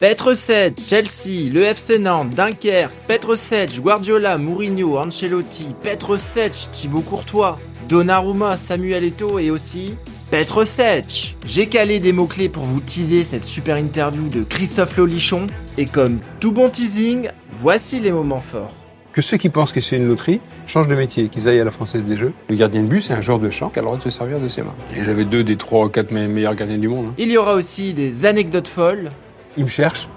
Petrosec, Chelsea, le FC Nantes, Dunkerque, Petrosec, Guardiola, Mourinho, Ancelotti, Petrosec, Thibaut Courtois, Donnarumma, Samuel Eto'o et aussi Petrosec. J'ai calé des mots-clés pour vous teaser cette super interview de Christophe Lolichon et comme tout bon teasing, voici les moments forts. Que ceux qui pensent que c'est une loterie changent de métier, qu'ils aillent à la Française des Jeux. Le gardien de but, c'est un joueur de champ qui a le droit de se servir de ses mains. Et j'avais 2 des 3 ou 4 meilleurs gardiens du monde. Il y aura aussi des anecdotes folles. Il me cherche.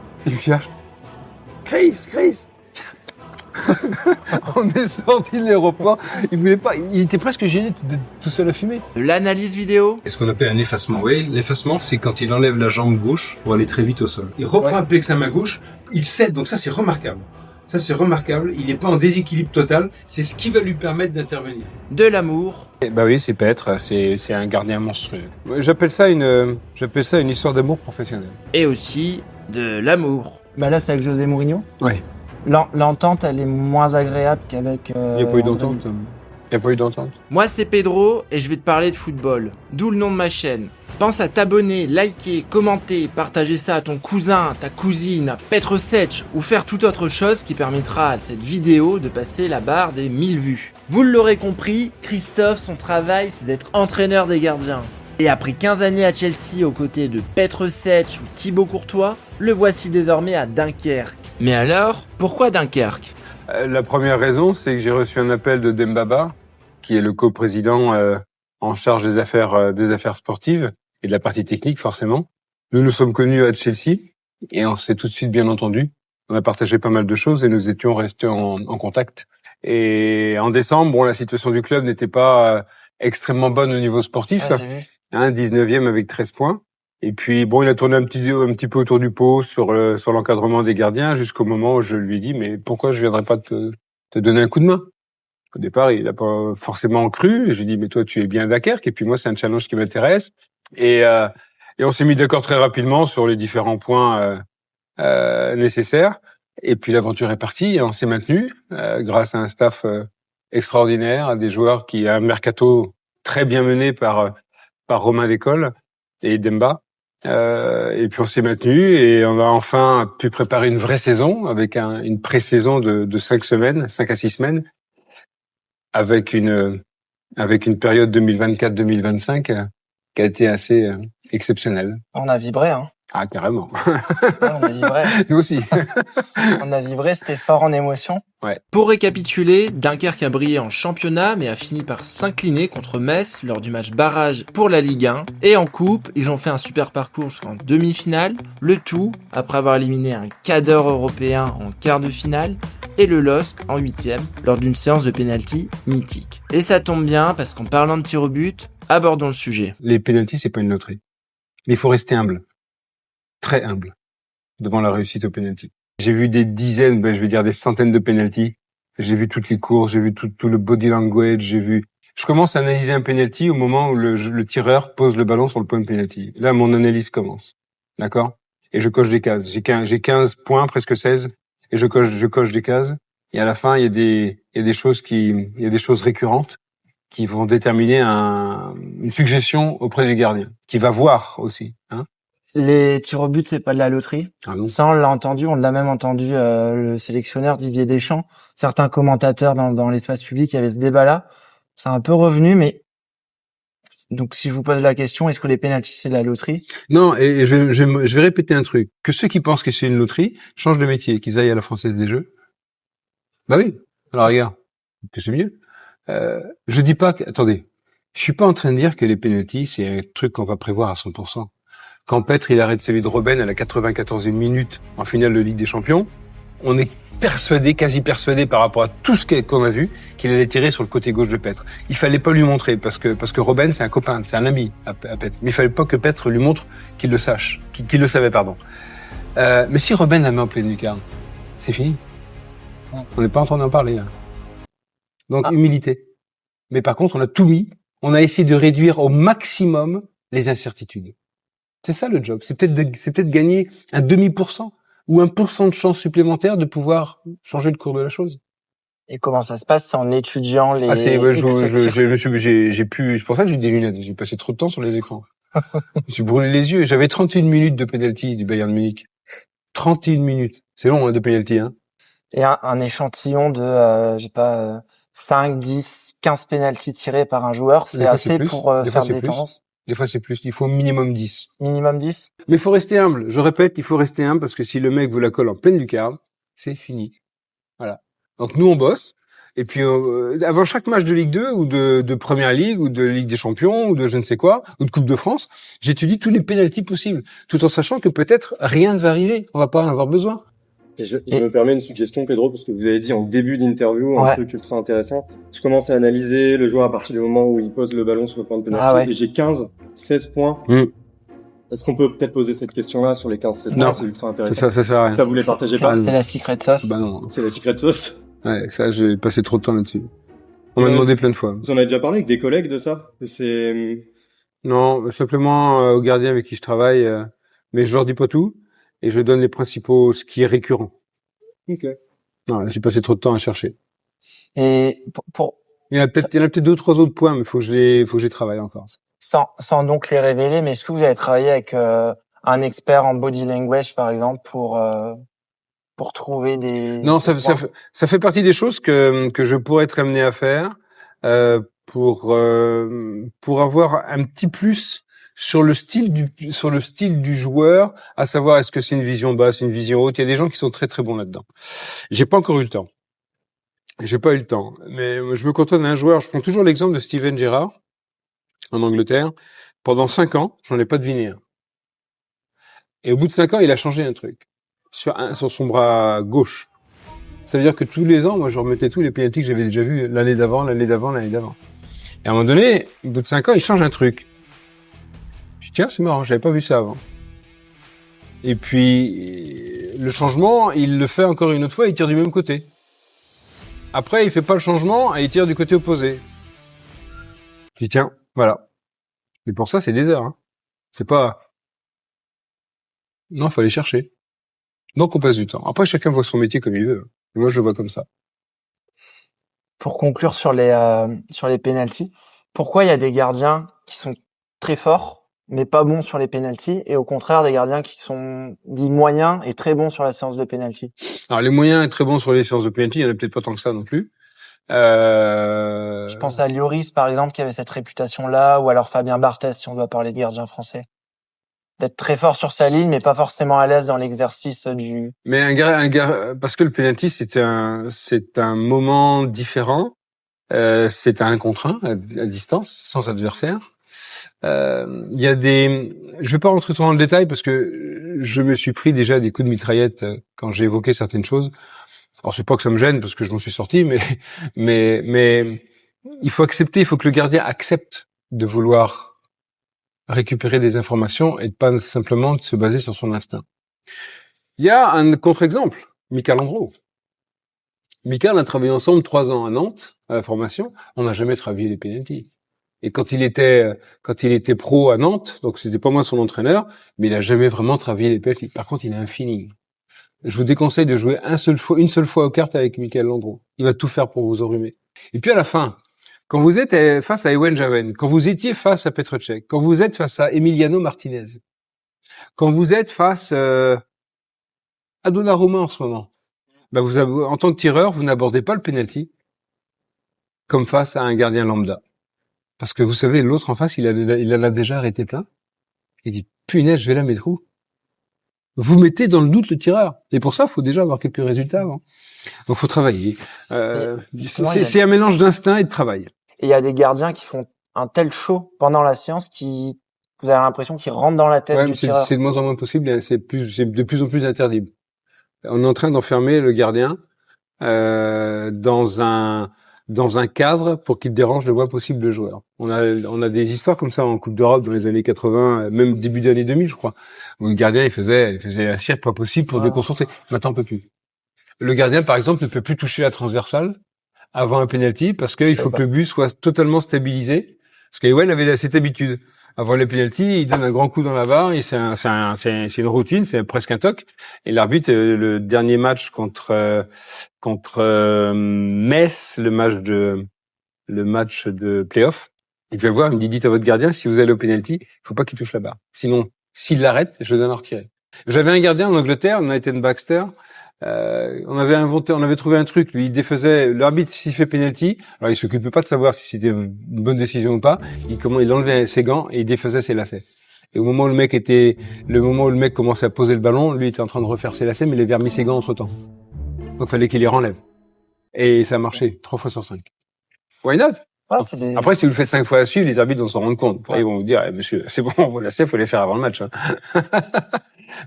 Chris On est sorti de l'aéroport, il voulait pas, il était presque gêné de tout seul à fumer. De l'analyse vidéo. C'est ce qu'on appelle un effacement. Oui, l'effacement, c'est quand il enlève la jambe gauche pour aller très vite au sol. Il reprend un peu avec sa main gauche, il cède, donc ça c'est remarquable. Il n'est pas en déséquilibre total, c'est ce qui va lui permettre d'intervenir. De l'amour. Bah oui, c'est Petre, c'est un gardien monstrueux. J'appelle ça une histoire d'amour professionnel. Et aussi de l'amour. Bah là, c'est avec José Mourinho. Ouais. L'entente, elle est moins agréable qu'avec... Il n'y a pas eu d'entente. Moi, c'est Pedro et je vais te parler de football. D'où le nom de ma chaîne. Pense à t'abonner, liker, commenter, partager ça à ton cousin, ta cousine, à Petrosec ou faire toute autre chose qui permettra à cette vidéo de passer la barre des 1000 vues. Vous l'aurez compris, Christophe, son travail, c'est d'être entraîneur des gardiens. Et après 15 années à Chelsea aux côtés de Petrosec ou Thibaut Courtois, le voici désormais à Dunkerque. Mais alors, pourquoi Dunkerque ? La première raison, c'est que j'ai reçu un appel de Dembaba, qui est le coprésident en charge des affaires sportives et de la partie technique, forcément. Nous nous sommes connus à Chelsea et on s'est tout de suite bien entendu. On a partagé pas mal de choses et nous étions restés en contact. Et en décembre, la situation du club n'était pas extrêmement bonne au niveau sportif. Ouais, 19e avec 13 points. Et puis, il a tourné un petit peu autour du pot sur l'encadrement des gardiens jusqu'au moment où je lui ai dit, mais pourquoi je viendrais pas te donner un coup de main? Au départ, il n'a pas forcément cru. Et je lui ai dit, mais toi, tu es bien à Dunkerque. Et puis moi, c'est un challenge qui m'intéresse. Et on s'est mis d'accord très rapidement sur les différents points nécessaires. Et puis l'aventure est partie et on s'est maintenu grâce à un staff extraordinaire, à des joueurs un mercato très bien mené par Romain Descols et Demba. Et puis on s'est maintenu et on a enfin pu préparer une vraie saison avec une pré-saison de 5 à 6 semaines, avec une période 2024-2025 qui a été assez exceptionnelle. On a vibré, hein. Ah, carrément. Ouais, on a vibré. Nous aussi. On a vibré, c'était fort en émotion. Ouais. Pour récapituler, Dunkerque a brillé en championnat mais a fini par s'incliner contre Metz lors du match barrage pour la Ligue 1. Et en coupe, ils ont fait un super parcours jusqu'en demi-finale, le tout après avoir éliminé un cadre européen en quart de finale et le LOSC en 8e lors d'une séance de pénalty mythique. Et ça tombe bien parce qu'en parlant de tir au but, abordons le sujet. Les pénaltys, c'est pas une loterie. Mais il faut rester humble. Très humble. Devant la réussite au pénalty. J'ai vu des dizaines, des centaines de pénaltys. J'ai vu toutes les courses, j'ai vu tout le body language, Je commence à analyser un pénalty au moment où le tireur pose le ballon sur le point de pénalty. Là, mon analyse commence. D'accord? Et je coche des cases. J'ai 15 points, presque 16. Et je coche des cases. Et à la fin, il y a des choses récurrentes qui vont déterminer une suggestion auprès du gardien, qui va voir aussi, hein. Les tirs au but, c'est pas de la loterie. Ah non. Ça, on l'a même entendu, le sélectionneur Didier Deschamps, certains commentateurs dans l'espace public, il y avait ce débat-là. C'est un peu revenu, mais donc si je vous pose la question, est-ce que les pénaltys, c'est de la loterie? Non, et je vais répéter un truc. Que ceux qui pensent que c'est une loterie changent de métier, qu'ils aillent à la Française des Jeux. Bah oui. Alors regarde, que c'est mieux. Je dis pas que, attendez, je suis pas en train de dire que les pénaltys, c'est un truc qu'on va prévoir à 100%. Quand Petre, il arrête celui de Robben à la 94e minute en finale de Ligue des Champions, on est quasi persuadé par rapport à tout ce qu'on a vu, qu'il allait tirer sur le côté gauche de Petre. Il fallait pas lui montrer parce que Robben, c'est un copain, c'est un ami à Petre. Mais il fallait pas que Petre lui montre qu'il le sache, qu'il le savait, pardon. Mais si Robben la met en pleine lucarne, c'est fini. On n'est pas en train d'en parler, là. Donc, humilité. Mais par contre, on a tout mis. On a essayé de réduire au maximum les incertitudes. C'est ça le job. C'est peut-être gagner un 0,5% ou 1% de chance supplémentaire de pouvoir changer le cours de la chose. Et comment ça se passe? C'est en étudiant les... Ah, c'est pour ça que j'ai des lunettes. J'ai passé trop de temps sur les écrans. Je me suis brûlé les yeux. J'avais 31 minutes de penalty du Bayern Munich. 31 minutes. C'est long, de penalty, hein. Et un échantillon de, 5, 10, 15 pénaltys tirés par un joueur, c'est assez pour faire des tendances. Des fois, c'est plus. Il faut minimum 10. Minimum 10. Mais il faut rester humble. Je répète, il faut rester humble parce que si le mec vous la colle en pleine lucarne, c'est fini. Voilà. Donc nous, on bosse. Et puis, avant chaque match de Ligue 2 ou de Première Ligue ou de Ligue des Champions ou de je ne sais quoi, ou de Coupe de France, j'étudie tous les pénaltys possibles, tout en sachant que peut-être rien ne va arriver. On va pas en avoir besoin. Et je me permets une suggestion, Pedro, parce que vous avez dit en début d'interview un truc ultra intéressant. Je commence à analyser le joueur à partir du moment où il pose le ballon sur le point de pénalty et j'ai 16 points. Est-ce qu'on peut peut-être poser cette question-là sur les 15-16 points? C'est ultra intéressant. Ça sert à rien. Ça, vous les partagez pas? C'est la secret sauce. Bah non. C'est la secret sauce. Ouais, ça, j'ai passé trop de temps là-dessus. On m'a demandé plein de fois. Vous en avez déjà parlé avec des collègues de ça? Non, simplement aux gardiens avec qui je travaille, mais je leur dis pas tout et je donne les principaux, ce qui est récurrent. Ok. Non, j'ai passé trop de temps à chercher. Et il y en a peut-être 2 ou 3 autres points, mais faut que je les travaille encore. Sans donc les révéler, mais est-ce que vous avez travaillé avec un expert en body language, par exemple, pour trouver des... Non, ça fait partie des choses que je pourrais être amené à faire pour avoir un petit plus sur le style du joueur, à savoir est-ce que c'est une vision basse, une vision haute. Il y a des gens qui sont très très bons là-dedans. J'ai pas encore eu le temps. J'ai pas eu le temps, mais je me contente d'un joueur. Je prends toujours l'exemple de Steven Gerrard en Angleterre. Pendant 5 ans, j'en ai pas deviné un. Et au bout de 5 ans, il a changé un truc sur son bras gauche. Ça veut dire que tous les ans, moi, je remettais tous les pénaltys que j'avais déjà vus l'année d'avant. Et à un moment donné, au bout de 5 ans, il change un truc. Je dis, tiens, c'est marrant, j'avais pas vu ça avant. Et puis, le changement, il le fait encore une autre fois, il tire du même côté. Après, il fait pas le changement et il tire du côté opposé. Je dis, tiens, voilà. Et pour ça, c'est des heures, hein. C'est pas... Non, il faut aller chercher. Donc, on passe du temps. Après, chacun voit son métier comme il veut. Et moi, je le vois comme ça. Pour conclure sur les pénaltys, pourquoi il y a des gardiens qui sont très forts, mais pas bons sur les pénaltys, et au contraire, des gardiens qui sont dits moyens et très bons sur la séance de pénalty? Alors, les moyens et très bons sur les séances de pénalty, il y en a peut-être pas tant que ça non plus. Je pense à Lloris, par exemple, qui avait cette réputation-là, ou alors Fabien Barthez, si on doit parler de gardien français. D'être très fort sur sa ligne, mais pas forcément à l'aise dans l'exercice du... Mais un gars, parce que le penalty, c'est un moment différent. C'est un 1 contre 1 à distance, sans adversaire. Il y a je vais pas rentrer trop dans le détail parce que je me suis pris déjà des coups de mitraillette quand j'ai évoqué certaines choses. Alors c'est pas que ça me gêne parce que je m'en suis sorti, mais il faut que le gardien accepte de vouloir récupérer des informations et de pas simplement se baser sur son instinct. Il y a un contre-exemple, Michael Landreau. Michael a travaillé ensemble 3 ans à Nantes, à la formation. On n'a jamais travaillé les pénaltys. Et quand il était pro à Nantes, donc c'était pas moi son entraîneur, mais il a jamais vraiment travaillé les pénaltys. Par contre, il a un feeling. Je vous déconseille de jouer une seule fois aux cartes avec Michael Landreau. Il va tout faire pour vous enrhumer. Et puis à la fin, quand vous êtes face à Ewen Jawen, quand vous étiez face à Petr Cech, quand vous êtes face à Emiliano Martinez, quand vous êtes face à Donnarumma en ce moment, ben en tant que tireur, vous n'abordez pas le penalty comme face à un gardien lambda. Parce que vous savez, l'autre en face, il en a déjà arrêté plein. Il dit, punaise, je vais la mettre où? Vous mettez dans le doute le tireur. Et pour ça, il faut déjà avoir quelques résultats avant. Donc, faut travailler. C'est un mélange d'instinct et de travail. Et il y a des gardiens qui font un tel show pendant la séance vous avez l'impression qu'ils rentrent dans la tête du tireur. C'est de moins en moins possible et c'est de plus en plus interdit. On est en train d'enfermer le gardien dans un cadre pour qu'il dérange le moins possible le joueur. On a des histoires comme ça en Coupe d'Europe dans les années 80, même début des années 2000, je crois, où le gardien il faisait un cirque pas possible pour déconcentrer. Maintenant, on peut plus. Le gardien, par exemple, ne peut plus toucher la transversale avant un penalty parce qu'il faut que le but soit totalement stabilisé. Parce qu'Ewen avait cette habitude. Avant le penalty, il donne un grand coup dans la barre et c'est une routine, c'est presque un toc. Et l'arbitre, le dernier match contre Metz, le match de play-off, il vient voir, il me dit, dites à votre gardien, si vous allez au penalty, il faut pas qu'il touche la barre. Sinon, s'il l'arrête, je donne à retirer. J'avais un gardien en Angleterre, Nathan Baxter. On avait trouvé un truc. Lui, il défaisait. L'arbitre s'il fait penalty. Alors, il s'occupait pas de savoir si c'était une bonne décision ou pas. Il enlevait ses gants et il défaisait ses lacets. Et au moment où le mec commençait à poser le ballon, lui était en train de refaire ses lacets, mais il avait remis ses gants entre temps. Donc, fallait qu'il les renlève. Et ça a marché 3 fois sur 5. Why not? Après, si vous le faites 5 fois à suivre, les arbitres vont s'en rendre compte. Après, ils vont vous dire, monsieur, c'est bon, vos lacets, faut les faire avant le match. Hein.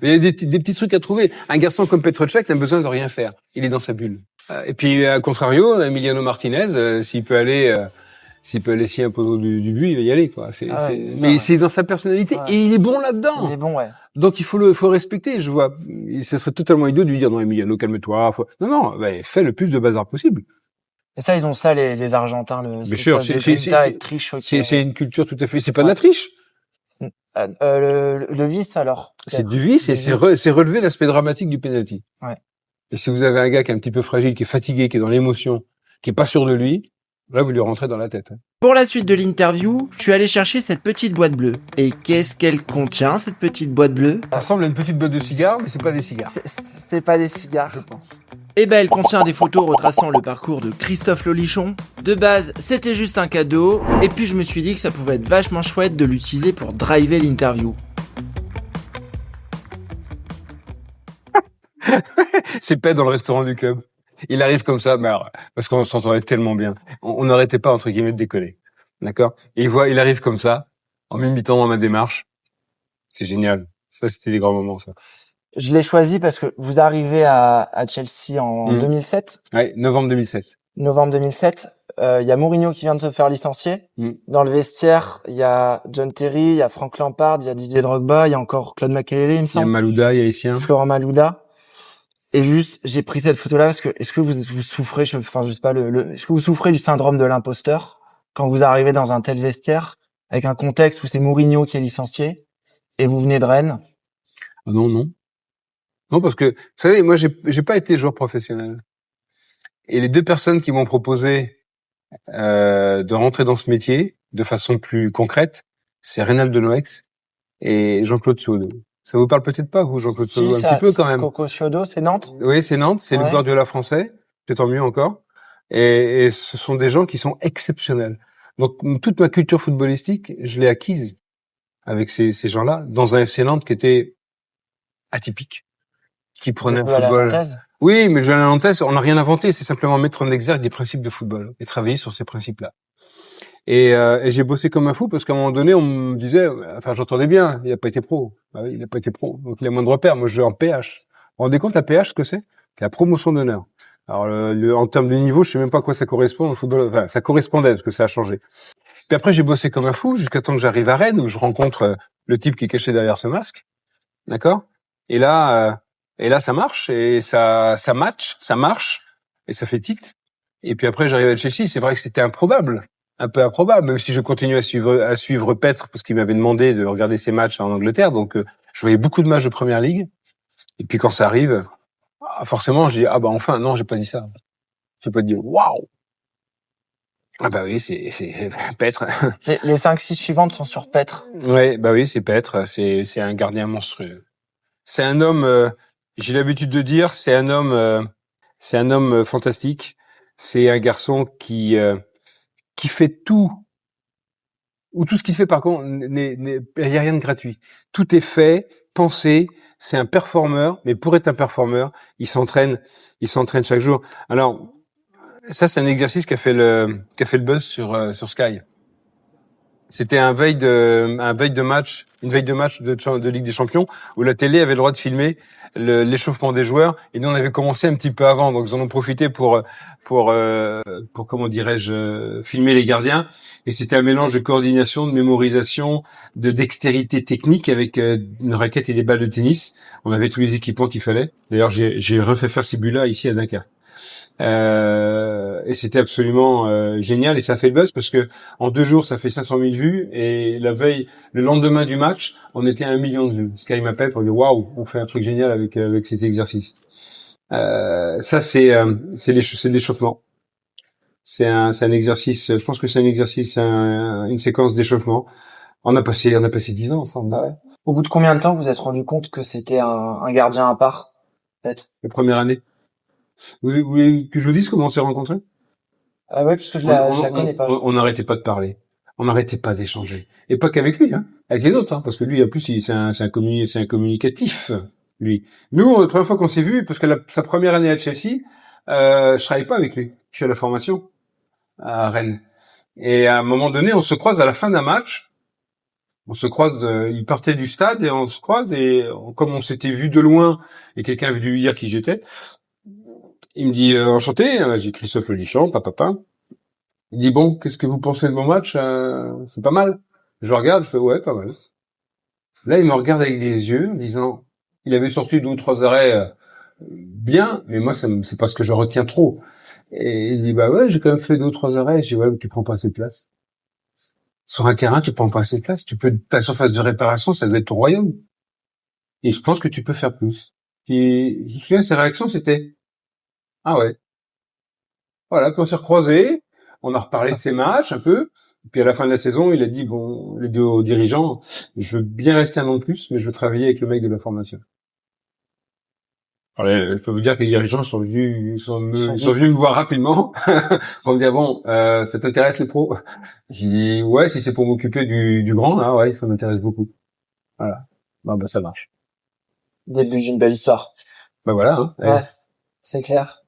Mais il y a des petits trucs à trouver. Un garçon comme Petrocek n'a besoin de rien faire. Il est dans sa bulle. Et puis, à contrario, Emiliano Martinez, s'il peut aller scier un poteau du but, il va y aller, quoi. Mais c'est dans sa personnalité. Ouais. Et il est bon là-dedans. Il est bon, ouais. Donc, il faut respecter. Je vois, ce serait totalement idiot de lui dire, non, Emiliano, calme-toi. Non, fais le plus de bazar possible. Et ça, ils ont ça, les Argentins, bien sûr, c'est une culture tout à fait, c'est pas de la triche. Le vice, alors. C'est du vice et c'est relever l'aspect dramatique du penalty. Ouais. Et si vous avez un gars qui est un petit peu fragile, qui est fatigué, qui est dans l'émotion, qui est pas sûr de lui, là, vous lui rentrez dans la tête. Pour la suite de l'interview, je suis allé chercher cette petite boîte bleue. Et qu'est-ce qu'elle contient, cette petite boîte bleue? Ça ressemble à une petite boîte de cigares, mais c'est pas des cigares. C'est pas des cigares, je pense. Eh ben, elle contient des photos retraçant le parcours de Christophe Lolichon. De base, c'était juste un cadeau, et puis je me suis dit que ça pouvait être vachement chouette de l'utiliser pour driver l'interview. C'est Pet dans le restaurant du club. Il arrive comme ça, parce qu'on s'entendait tellement bien. On n'arrêtait pas, entre guillemets, de décoller. D'accord? Et il arrive comme ça, en m'imitant dans ma démarche. C'est génial. Ça, c'était des grands moments, ça. Je l'ai choisi parce que vous arrivez à Chelsea en 2007. Ouais, novembre 2007. Novembre 2007. Il y a Mourinho qui vient de se faire licencier. Dans le vestiaire, il y a John Terry, il y a Frank Lampard, il y a Didier Drogba, il y a encore Claude Makélélé, il me semble. Il y a Malouda, il y a Essien. Florent Malouda. Et juste, j'ai pris cette photo-là parce que est-ce que vous souffrez, je sais pas, est-ce que vous souffrez du syndrome de l'imposteur quand vous arrivez dans un tel vestiaire avec un contexte où c'est Mourinho qui est licencié et vous venez de Rennes? Ah non, parce que, vous savez, moi, j'ai pas été joueur professionnel. Et les deux personnes qui m'ont proposé de rentrer dans ce métier de façon plus concrète, c'est Reynald Noex et Jean-Claude Ciodo. Ça vous parle peut-être pas, vous, Jean-Claude Ciodo, un petit peu quand même. Coco Ciodo, c'est Nantes? Oui, c'est Nantes, c'est le Guardiola français, c'est tant mieux encore. Et ce sont des gens qui sont exceptionnels. Donc, toute ma culture footballistique, je l'ai acquise avec ces gens-là, dans un FC Nantes qui était atypique. Qui prenait un football. Oui, mais Joël Nantes, on n'a rien inventé, c'est simplement mettre en exergue des principes de football et travailler sur ces principes-là. Et j'ai bossé comme un fou parce qu'à un moment donné, on me disait, enfin, j'entendais bien, il a pas été pro. Bah oui, il a pas été pro. Donc, il a moins de repères. Moi, je joue en PH. Vous vous rendez compte, la PH, ce que c'est? C'est la promotion d'honneur. Alors, en termes de niveau, je sais même pas à quoi ça correspond au football. Enfin, ça correspondait parce que ça a changé. Puis après, j'ai bossé comme un fou jusqu'à temps que j'arrive à Rennes où je rencontre le type qui est caché derrière ce masque. D'accord? Et là, ça marche, et ça match, ça marche, et ça fait tilt. Et puis après, j'arrive à Chelsea, c'est vrai que c'était improbable, un peu improbable, même si je continue à suivre Petre, parce qu'il m'avait demandé de regarder ses matchs en Angleterre, donc je voyais beaucoup de matchs de Première Ligue. Et puis quand ça arrive, forcément, je dis, enfin, non, j'ai pas dit ça. J'ai pas dit, waouh! Ah bah oui, c'est Petre. Les 5-6 suivantes sont sur Petre. Ouais, bah oui, c'est Petre, c'est un gardien monstrueux. C'est un homme, j'ai l'habitude de dire, c'est un homme fantastique. C'est un garçon qui fait tout, ou tout ce qu'il fait par contre, il y a rien de gratuit. Tout est fait, pensé. C'est un performeur, mais pour être un performeur, il s'entraîne chaque jour. Alors ça, c'est un exercice qui a fait le buzz sur Sky. C'était une veille de match de Ligue des Champions où la télé avait le droit de filmer l'échauffement des joueurs, et nous on avait commencé un petit peu avant, donc ils en ont profité pour comment dirais-je, filmer les gardiens, et c'était un mélange de coordination, de mémorisation, de dextérité technique avec une raquette et des balles de tennis. On avait tous les équipements qu'il fallait. D'ailleurs, j'ai refait faire ces buts-là ici à Dunkerque. Et c'était absolument génial, et ça fait le buzz parce que en 2 jours ça fait 500 000 vues, et la veille, le lendemain du match, on était à 1 million de vues. Sky m'appelle pour dire waouh, on fait un truc génial avec cet exercice. Ça c'est l'échauffement. C'est un exercice. Je pense que c'est un exercice, une séquence d'échauffement. On a passé 10 ans ensemble. Ah ouais. Au bout de combien de temps vous êtes rendu compte que c'était un gardien à part, peut-être? La première année. Vous voulez que je vous dise comment on s'est rencontrés? Ah ouais, parce que je la connais pas. On n'arrêtait pas de parler. On n'arrêtait pas d'échanger. Et pas qu'avec lui, hein. Avec les autres, hein. Parce que lui, en plus, c'est un communicatif, lui. Nous, la première fois qu'on s'est vu, parce que sa première année à Chelsea, je travaillais pas avec lui. Je suis à la formation. À Rennes. Et à un moment donné, on se croise à la fin d'un match. On se croise, il partait du stade et on se croise et comme on s'était vu de loin et quelqu'un avait dû lui dire qui j'étais, il me dit enchanté, j'ai Christophe Lolichon, papa. Il dit bon, qu'est-ce que vous pensez de mon match? C'est pas mal. Je regarde, je fais ouais, pas mal. Là, il me regarde avec des yeux, en disant, il avait sorti 2 ou 3 arrêts bien, mais moi c'est pas ce que je retiens trop. Et il dit bah ouais, j'ai quand même fait 2 ou 3 arrêts. Je dis ouais, mais tu prends pas assez de place. Sur un terrain, tu prends pas assez de place. Ta surface de réparation, ça doit être ton royaume. Et je pense que tu peux faire plus. Et je me souviens, ses réactions, c'était ah ouais. Voilà, puis on s'est recroisés, on a reparlé de ses matchs un peu. Puis à la fin de la saison, il a dit bon, les deux aux dirigeants, je veux bien rester un an de plus, mais je veux travailler avec le mec de la formation. Alors, je peux vous dire que les dirigeants sont venus me voir rapidement pour me dire bon, ça t'intéresse les pros? J'ai dit ouais, si c'est pour m'occuper du grand, là, ouais, ça m'intéresse beaucoup. Voilà. Bah ça marche. Début d'une belle histoire. Bah voilà. Hein, ouais, c'est clair.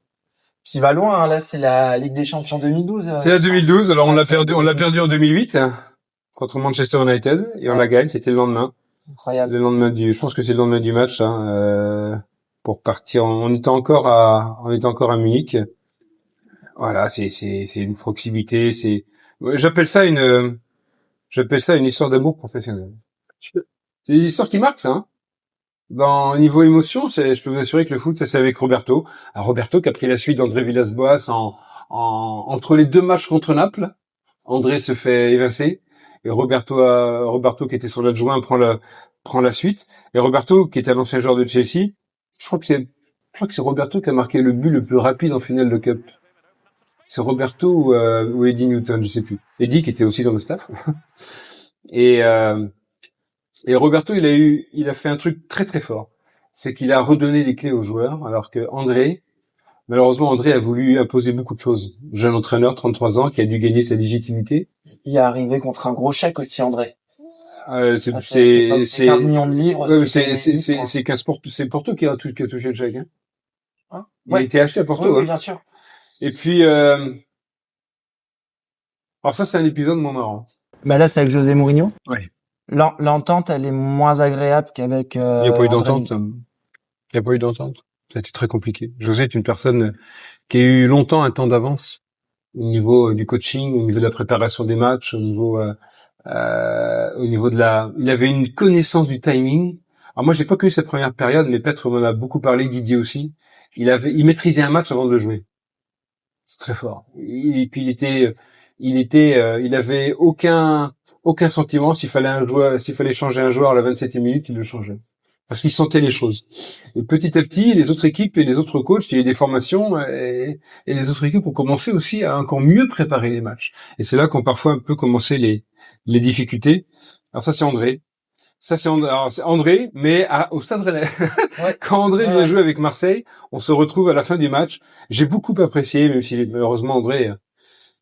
Qui va loin, hein. Là, c'est la Ligue des Champions 2012. C'est la 2012. Alors on l'a perdu en 2008 contre Manchester United et on la gagne. C'était le lendemain. Incroyable. Le lendemain je pense que c'est le lendemain du match. Pour partir, on était encore à Munich. Voilà, c'est une proximité, j'appelle ça une histoire d'amour professionnel. C'est des histoires qui marquent ça, hein. Dans niveau émotion, je peux vous assurer que le foot, ça c'est avec Roberto. Alors Roberto qui a pris la suite d'André Villas-Boas entre les 2 matchs contre Naples. André se fait évincer et Roberto qui était son adjoint prend la suite. Et Roberto qui était un ancien joueur de Chelsea, je crois que c'est Roberto qui a marqué le but le plus rapide en finale de Cup. C'est Roberto ou Eddie Newton, je sais plus. Eddie qui était aussi dans le staff. Et Roberto, il a fait un truc très très fort. C'est qu'il a redonné les clés aux joueurs, alors que malheureusement, André a voulu imposer beaucoup de choses. Jeune entraîneur, 33 ans, qui a dû gagner sa légitimité. Il est arrivé contre un gros chèque aussi, André. C'est 15 millions de livres. C'est 15 c'est Porto qui a touché le chèque, hein. Hein, il a été acheté à Porto. Oui, hein. bien sûr. Et puis, alors ça, c'est un épisode moins marrant. Bah là, c'est avec José Mourinho. Ouais. L'entente, elle est moins agréable qu'avec. Il n'y a pas eu d'entente. Il n'y a pas eu d'entente. Ça a été très compliqué. José est une personne qui a eu longtemps un temps d'avance au niveau du coaching, au niveau de la préparation des matchs, au niveau il avait une connaissance du timing. Alors moi, j'ai pas connu cette première période, mais Petre m'en a beaucoup parlé, Didier aussi. Il maîtrisait un match avant de le jouer. C'est très fort. Il avait aucun sentiment s'il fallait changer un joueur à la 27e minute, il le changeait. Parce qu'il sentait les choses. Et petit à petit, les autres équipes et les autres coachs, il y a eu des formations et les autres équipes ont commencé aussi à encore mieux préparer les matchs. Et c'est là qu'ont parfois un peu commencé les difficultés. Alors ça, c'est André. C'est André, mais au Stade Rennais. Ouais. Quand André vient jouer avec Marseille, on se retrouve à la fin du match. J'ai beaucoup apprécié, même si malheureusement André,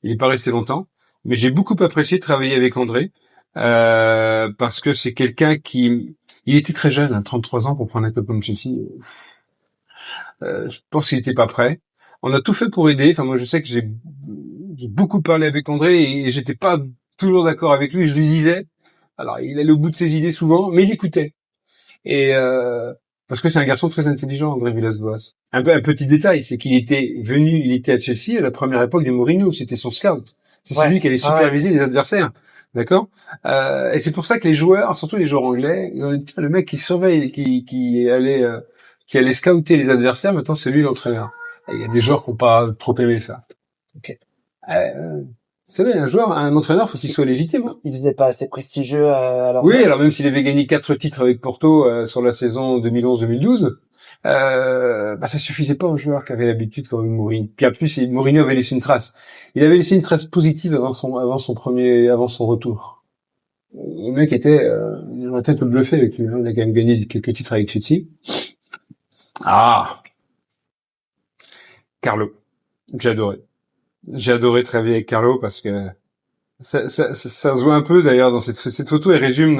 il est pas resté longtemps, mais j'ai beaucoup apprécié de travailler avec André parce que c'est quelqu'un il était très jeune, hein, 33 ans pour prendre un club comme Chelsea. Je pense qu'il était pas prêt. On a tout fait pour aider. Enfin, moi, je sais que j'ai beaucoup parlé avec André et j'étais pas toujours d'accord avec lui. Je lui disais. Alors, il allait au bout de ses idées souvent, mais il écoutait. Et parce que c'est un garçon très intelligent, André Villas-Boas. Un petit détail, c'est qu'il était à Chelsea à la première époque de Mourinho. C'était son scout. C'est celui qui allait superviser les adversaires. D'accord. Et c'est pour ça que les joueurs, surtout les joueurs anglais, le mec qui surveille, qui allait scouter les adversaires, maintenant c'est lui l'entraîneur. Et il y a des joueurs qui n'ont pas trop aimé ça. Ok. Vous savez, un entraîneur, faut qu'il soit légitime. Il faisait pas assez prestigieux alors. Oui, alors même s'il avait gagné 4 titres avec Porto sur la saison 2011-2012, ça suffisait pas aux joueurs qui avaient l'habitude comme Mourinho. Puis en plus, Mourinho avait laissé une trace. Il avait laissé une trace positive avant son retour. Le mec était un tête bluffé avec lui. Hein. Il a quand même gagné quelques titres avec Chelsea. Ah, Carlo. J'ai adoré travailler avec Carlo parce que ça se voit un peu d'ailleurs dans cette photo. Elle résume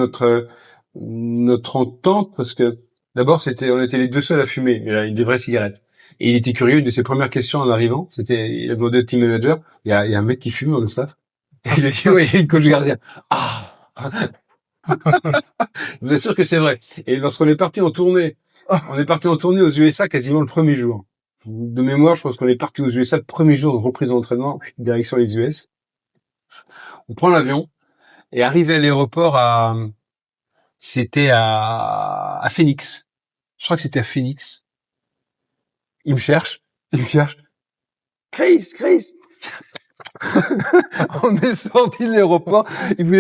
notre entente parce que d'abord on était les deux seuls à fumer, mais là, des vraies cigarettes. Et il était curieux, une de ses premières questions en arrivant, il a demandé au team manager, il y a un mec qui fume dans le staff. Et il a dit, oui, le coach gardien. Ah! Je vous assure que c'est vrai. Et lorsqu'on est parti en tournée aux USA quasiment le premier jour. De mémoire, je pense qu'on est parti aux USA le premier jour de reprise d'entraînement, direction les US. On prend l'avion et arrivé à l'aéroport c'était à Phoenix. Je crois que c'était à Phoenix. Il me cherche. Chris! On est sorti de l'aéroport. Il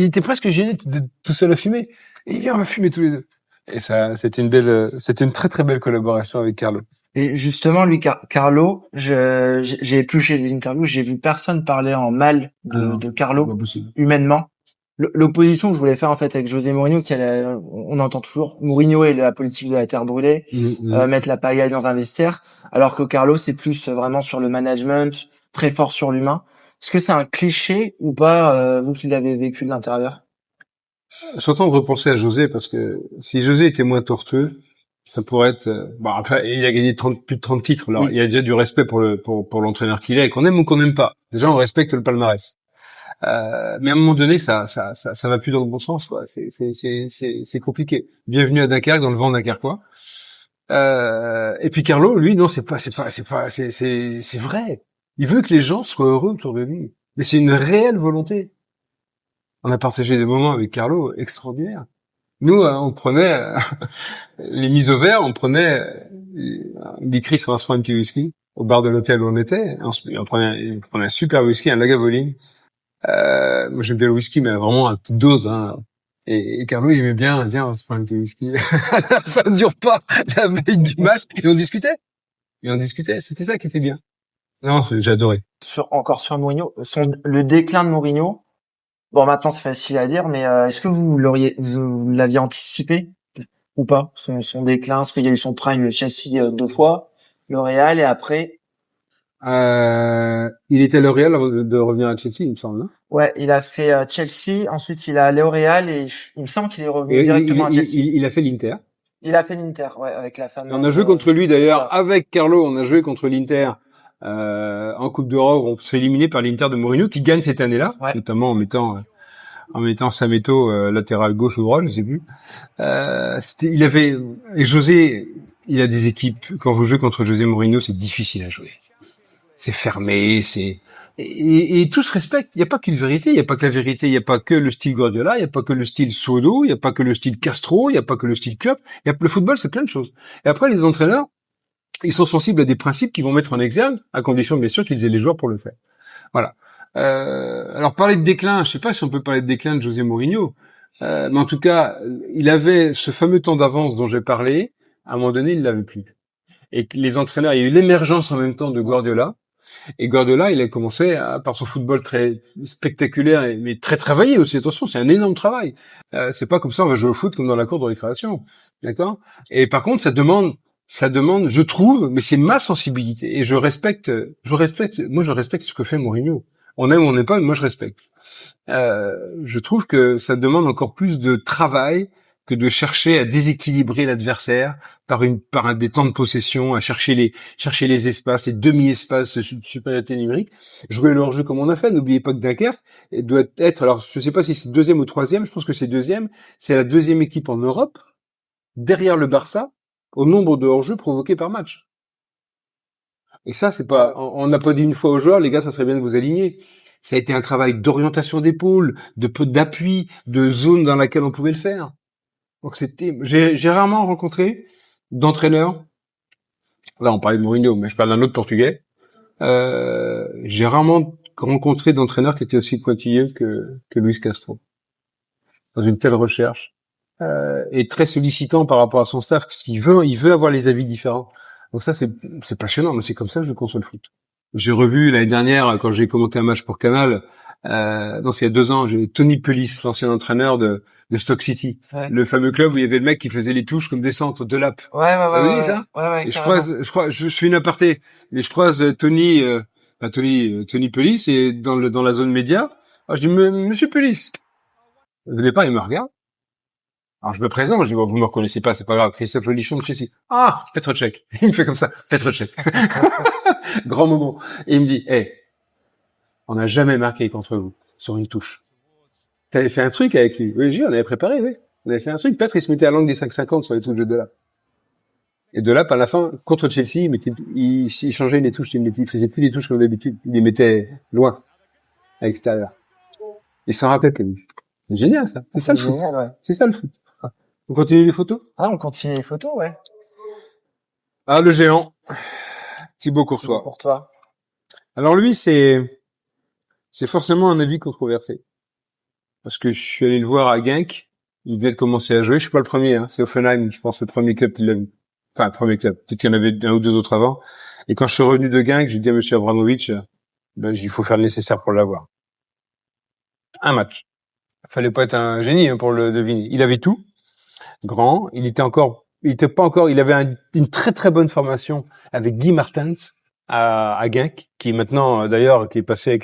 était presque gêné d'être tout seul à fumer. Et il vient, on va fumer tous les deux. Et ça, c'était une très très belle collaboration avec Carlo. Et justement, lui, Carlo, j'ai épluché des interviews, j'ai vu personne parler en mal de Carlo, humainement. L'opposition que je voulais faire, en fait, avec José Mourinho, on entend toujours Mourinho et la politique de la terre brûlée, mettre la pagaille dans un vestiaire, alors que Carlo, c'est plus vraiment sur le management, très fort sur l'humain. Est-ce que c'est un cliché ou pas, vous qui l'avez vécu de l'intérieur? Je suis en train de repenser à José parce que si José était moins tortueux, ça pourrait être. Bon, après, il a gagné plus de 30 titres. Alors, il y a déjà du respect pour l'entraîneur qu'il est, qu'on aime ou qu'on n'aime pas. Déjà, on respecte le palmarès. Mais à un moment donné, ça va plus dans le bon sens, quoi. C'est compliqué. Bienvenue à Dunkerque, dans le vent dunkerquois. Et puis Carlo, lui, non, c'est vrai. Il veut que les gens soient heureux autour de lui. Mais c'est une réelle volonté. On a partagé des moments avec Carlo extraordinaires. Nous, on prenait les mises au vert, on prenait des Chris, on va se prendre un petit whisky au bar de l'hôtel où on était. On prenait un super whisky, un Lagavulin. Moi, j'aime bien le whisky, mais vraiment à petite dose. Hein. Et Carlo, il aimait bien, viens, on se prend un petit whisky. À la fin du repas, la veille du match, et on discutait. C'était ça qui était bien. Non, j'ai adoré. Encore sur Mourinho, le déclin de Mourinho. Bon, maintenant c'est facile à dire, mais est-ce que vous l'aviez anticipé ou pas, son déclin? Parce qu'il y a eu son prime Chelsea 2 fois, le Real, et après. Il était à le Real avant de revenir à Chelsea, il me semble. Hein, ouais, il a fait Chelsea, ensuite il est allé au Real et il me semble qu'il est revenu directement à Chelsea. Il a fait l'Inter. Il a fait l'Inter, ouais, avec la fameuse. On a joué contre lui d'ailleurs, avec Carlo, on a joué contre l'Inter. En Coupe d'Europe, on se fait éliminer par l'Inter de Mourinho qui gagne cette année-là, ouais. Notamment en mettant Sameto latéral gauche ou droit, je sais plus. Et José, il a des équipes. Quand vous jouez contre José Mourinho, c'est difficile à jouer. C'est fermé, et tout se respecte. Il n'y a pas qu'une vérité, il n'y a pas que la vérité, il n'y a pas que le style Guardiola, il n'y a pas que le style Sodo, il n'y a pas que le style Castro, il n'y a pas que le style Klopp. Le football, c'est plein de choses. Et après, les entraîneurs, ils sont sensibles à des principes qu'ils vont mettre en exergue, à condition bien sûr qu'ils aient les joueurs pour le faire. Voilà. Alors parler de déclin, je sais pas si on peut parler de déclin de José Mourinho, mais en tout cas, il avait ce fameux temps d'avance dont j'ai parlé. À un moment donné, il l'avait plus. Et les entraîneurs, il y a eu l'émergence en même temps de Guardiola. Et Guardiola, il a commencé par son football très spectaculaire, mais très travaillé aussi. Attention, c'est un énorme travail. C'est pas comme ça, on va jouer au foot comme dans la cour de récréation, d'accord ? Et par contre, ça demande, je trouve, mais c'est ma sensibilité et je respecte ce que fait Mourinho. On aime ou on n'aime pas, mais moi je respecte. Je trouve que ça demande encore plus de travail que de chercher à déséquilibrer l'adversaire par des temps de possession, à chercher les espaces, les demi-espaces de supériorité numérique. Jouer le hors-jeu comme on a fait. N'oubliez pas que Dunkerque doit être, alors je sais pas si c'est deuxième ou troisième, je pense que c'est deuxième. C'est la deuxième équipe en Europe, derrière le Barça, au nombre de hors-jeux provoqués par match. Et ça, c'est pas, on n'a pas dit une fois aux joueurs, les gars, ça serait bien de vous aligner. Ça a été un travail d'orientation d'épaule, d'appui, de zone dans laquelle on pouvait le faire. Donc j'ai rarement rencontré d'entraîneurs. Là, on parlait de Mourinho, mais je parle d'un autre Portugais. J'ai rarement rencontré d'entraîneurs qui étaient aussi pointilleux que Luis Castro. Dans une telle recherche. Et très sollicitant par rapport à son staff, parce qu'il veut avoir les avis différents. Donc ça, c'est passionnant, mais c'est comme ça que je conçois le foot. J'ai revu l'année dernière, quand j'ai commenté un match pour Canal, Donc il y a 2 ans, j'ai Tony Pulis, l'ancien entraîneur de Stoke City, le fameux club où il y avait le mec qui faisait les touches comme des centres de lap. Ouais, ça. Ouais, et je fais une aparté, mais je croise Tony Pulis et dans la zone média. Alors, je dis Monsieur Pulis. Au départ, il me regarde. Alors je me présente, je dis vous me reconnaissez pas, c'est pas grave. Christophe Lolichon de Chelsea. Ah, Petr Cech. Il me fait comme ça, Petr Cech. Grand moment. Et il me dit on n'a jamais marqué contre vous sur une touche. T'avais fait un truc avec lui. Oui, on avait préparé, oui. On avait fait un truc. Peut-être il se mettait à l'angle des 5,50 sur les touches de Delap. Et Delap, à la fin, contre Chelsea, il changeait les touches. Il faisait plus les touches comme d'habitude. Il les mettait loin, à l'extérieur. Il s'en rappelle plus. C'est génial, ça. C'est ça le foot. Ouais. C'est ça le foot. On continue les photos? On continue les photos, ouais. Ah, le géant. Thibaut Courtois. Alors lui, c'est forcément un avis controversé. Parce que je suis allé le voir à Genk, il venait de commencer à jouer, je suis pas le premier, c'est Offenheim, je pense, le premier club qui l'a vu. Enfin, le premier club, peut-être qu'il y en avait 1 ou 2 autres avant. Et quand je suis revenu de Genk, j'ai dit à monsieur Abramovich, il faut faire le nécessaire pour l'avoir. Un match. Il fallait pas être un génie pour le deviner. Il avait tout, grand, il avait une très très bonne formation avec Guy Martens, à Genk, qui est maintenant d'ailleurs qui est passé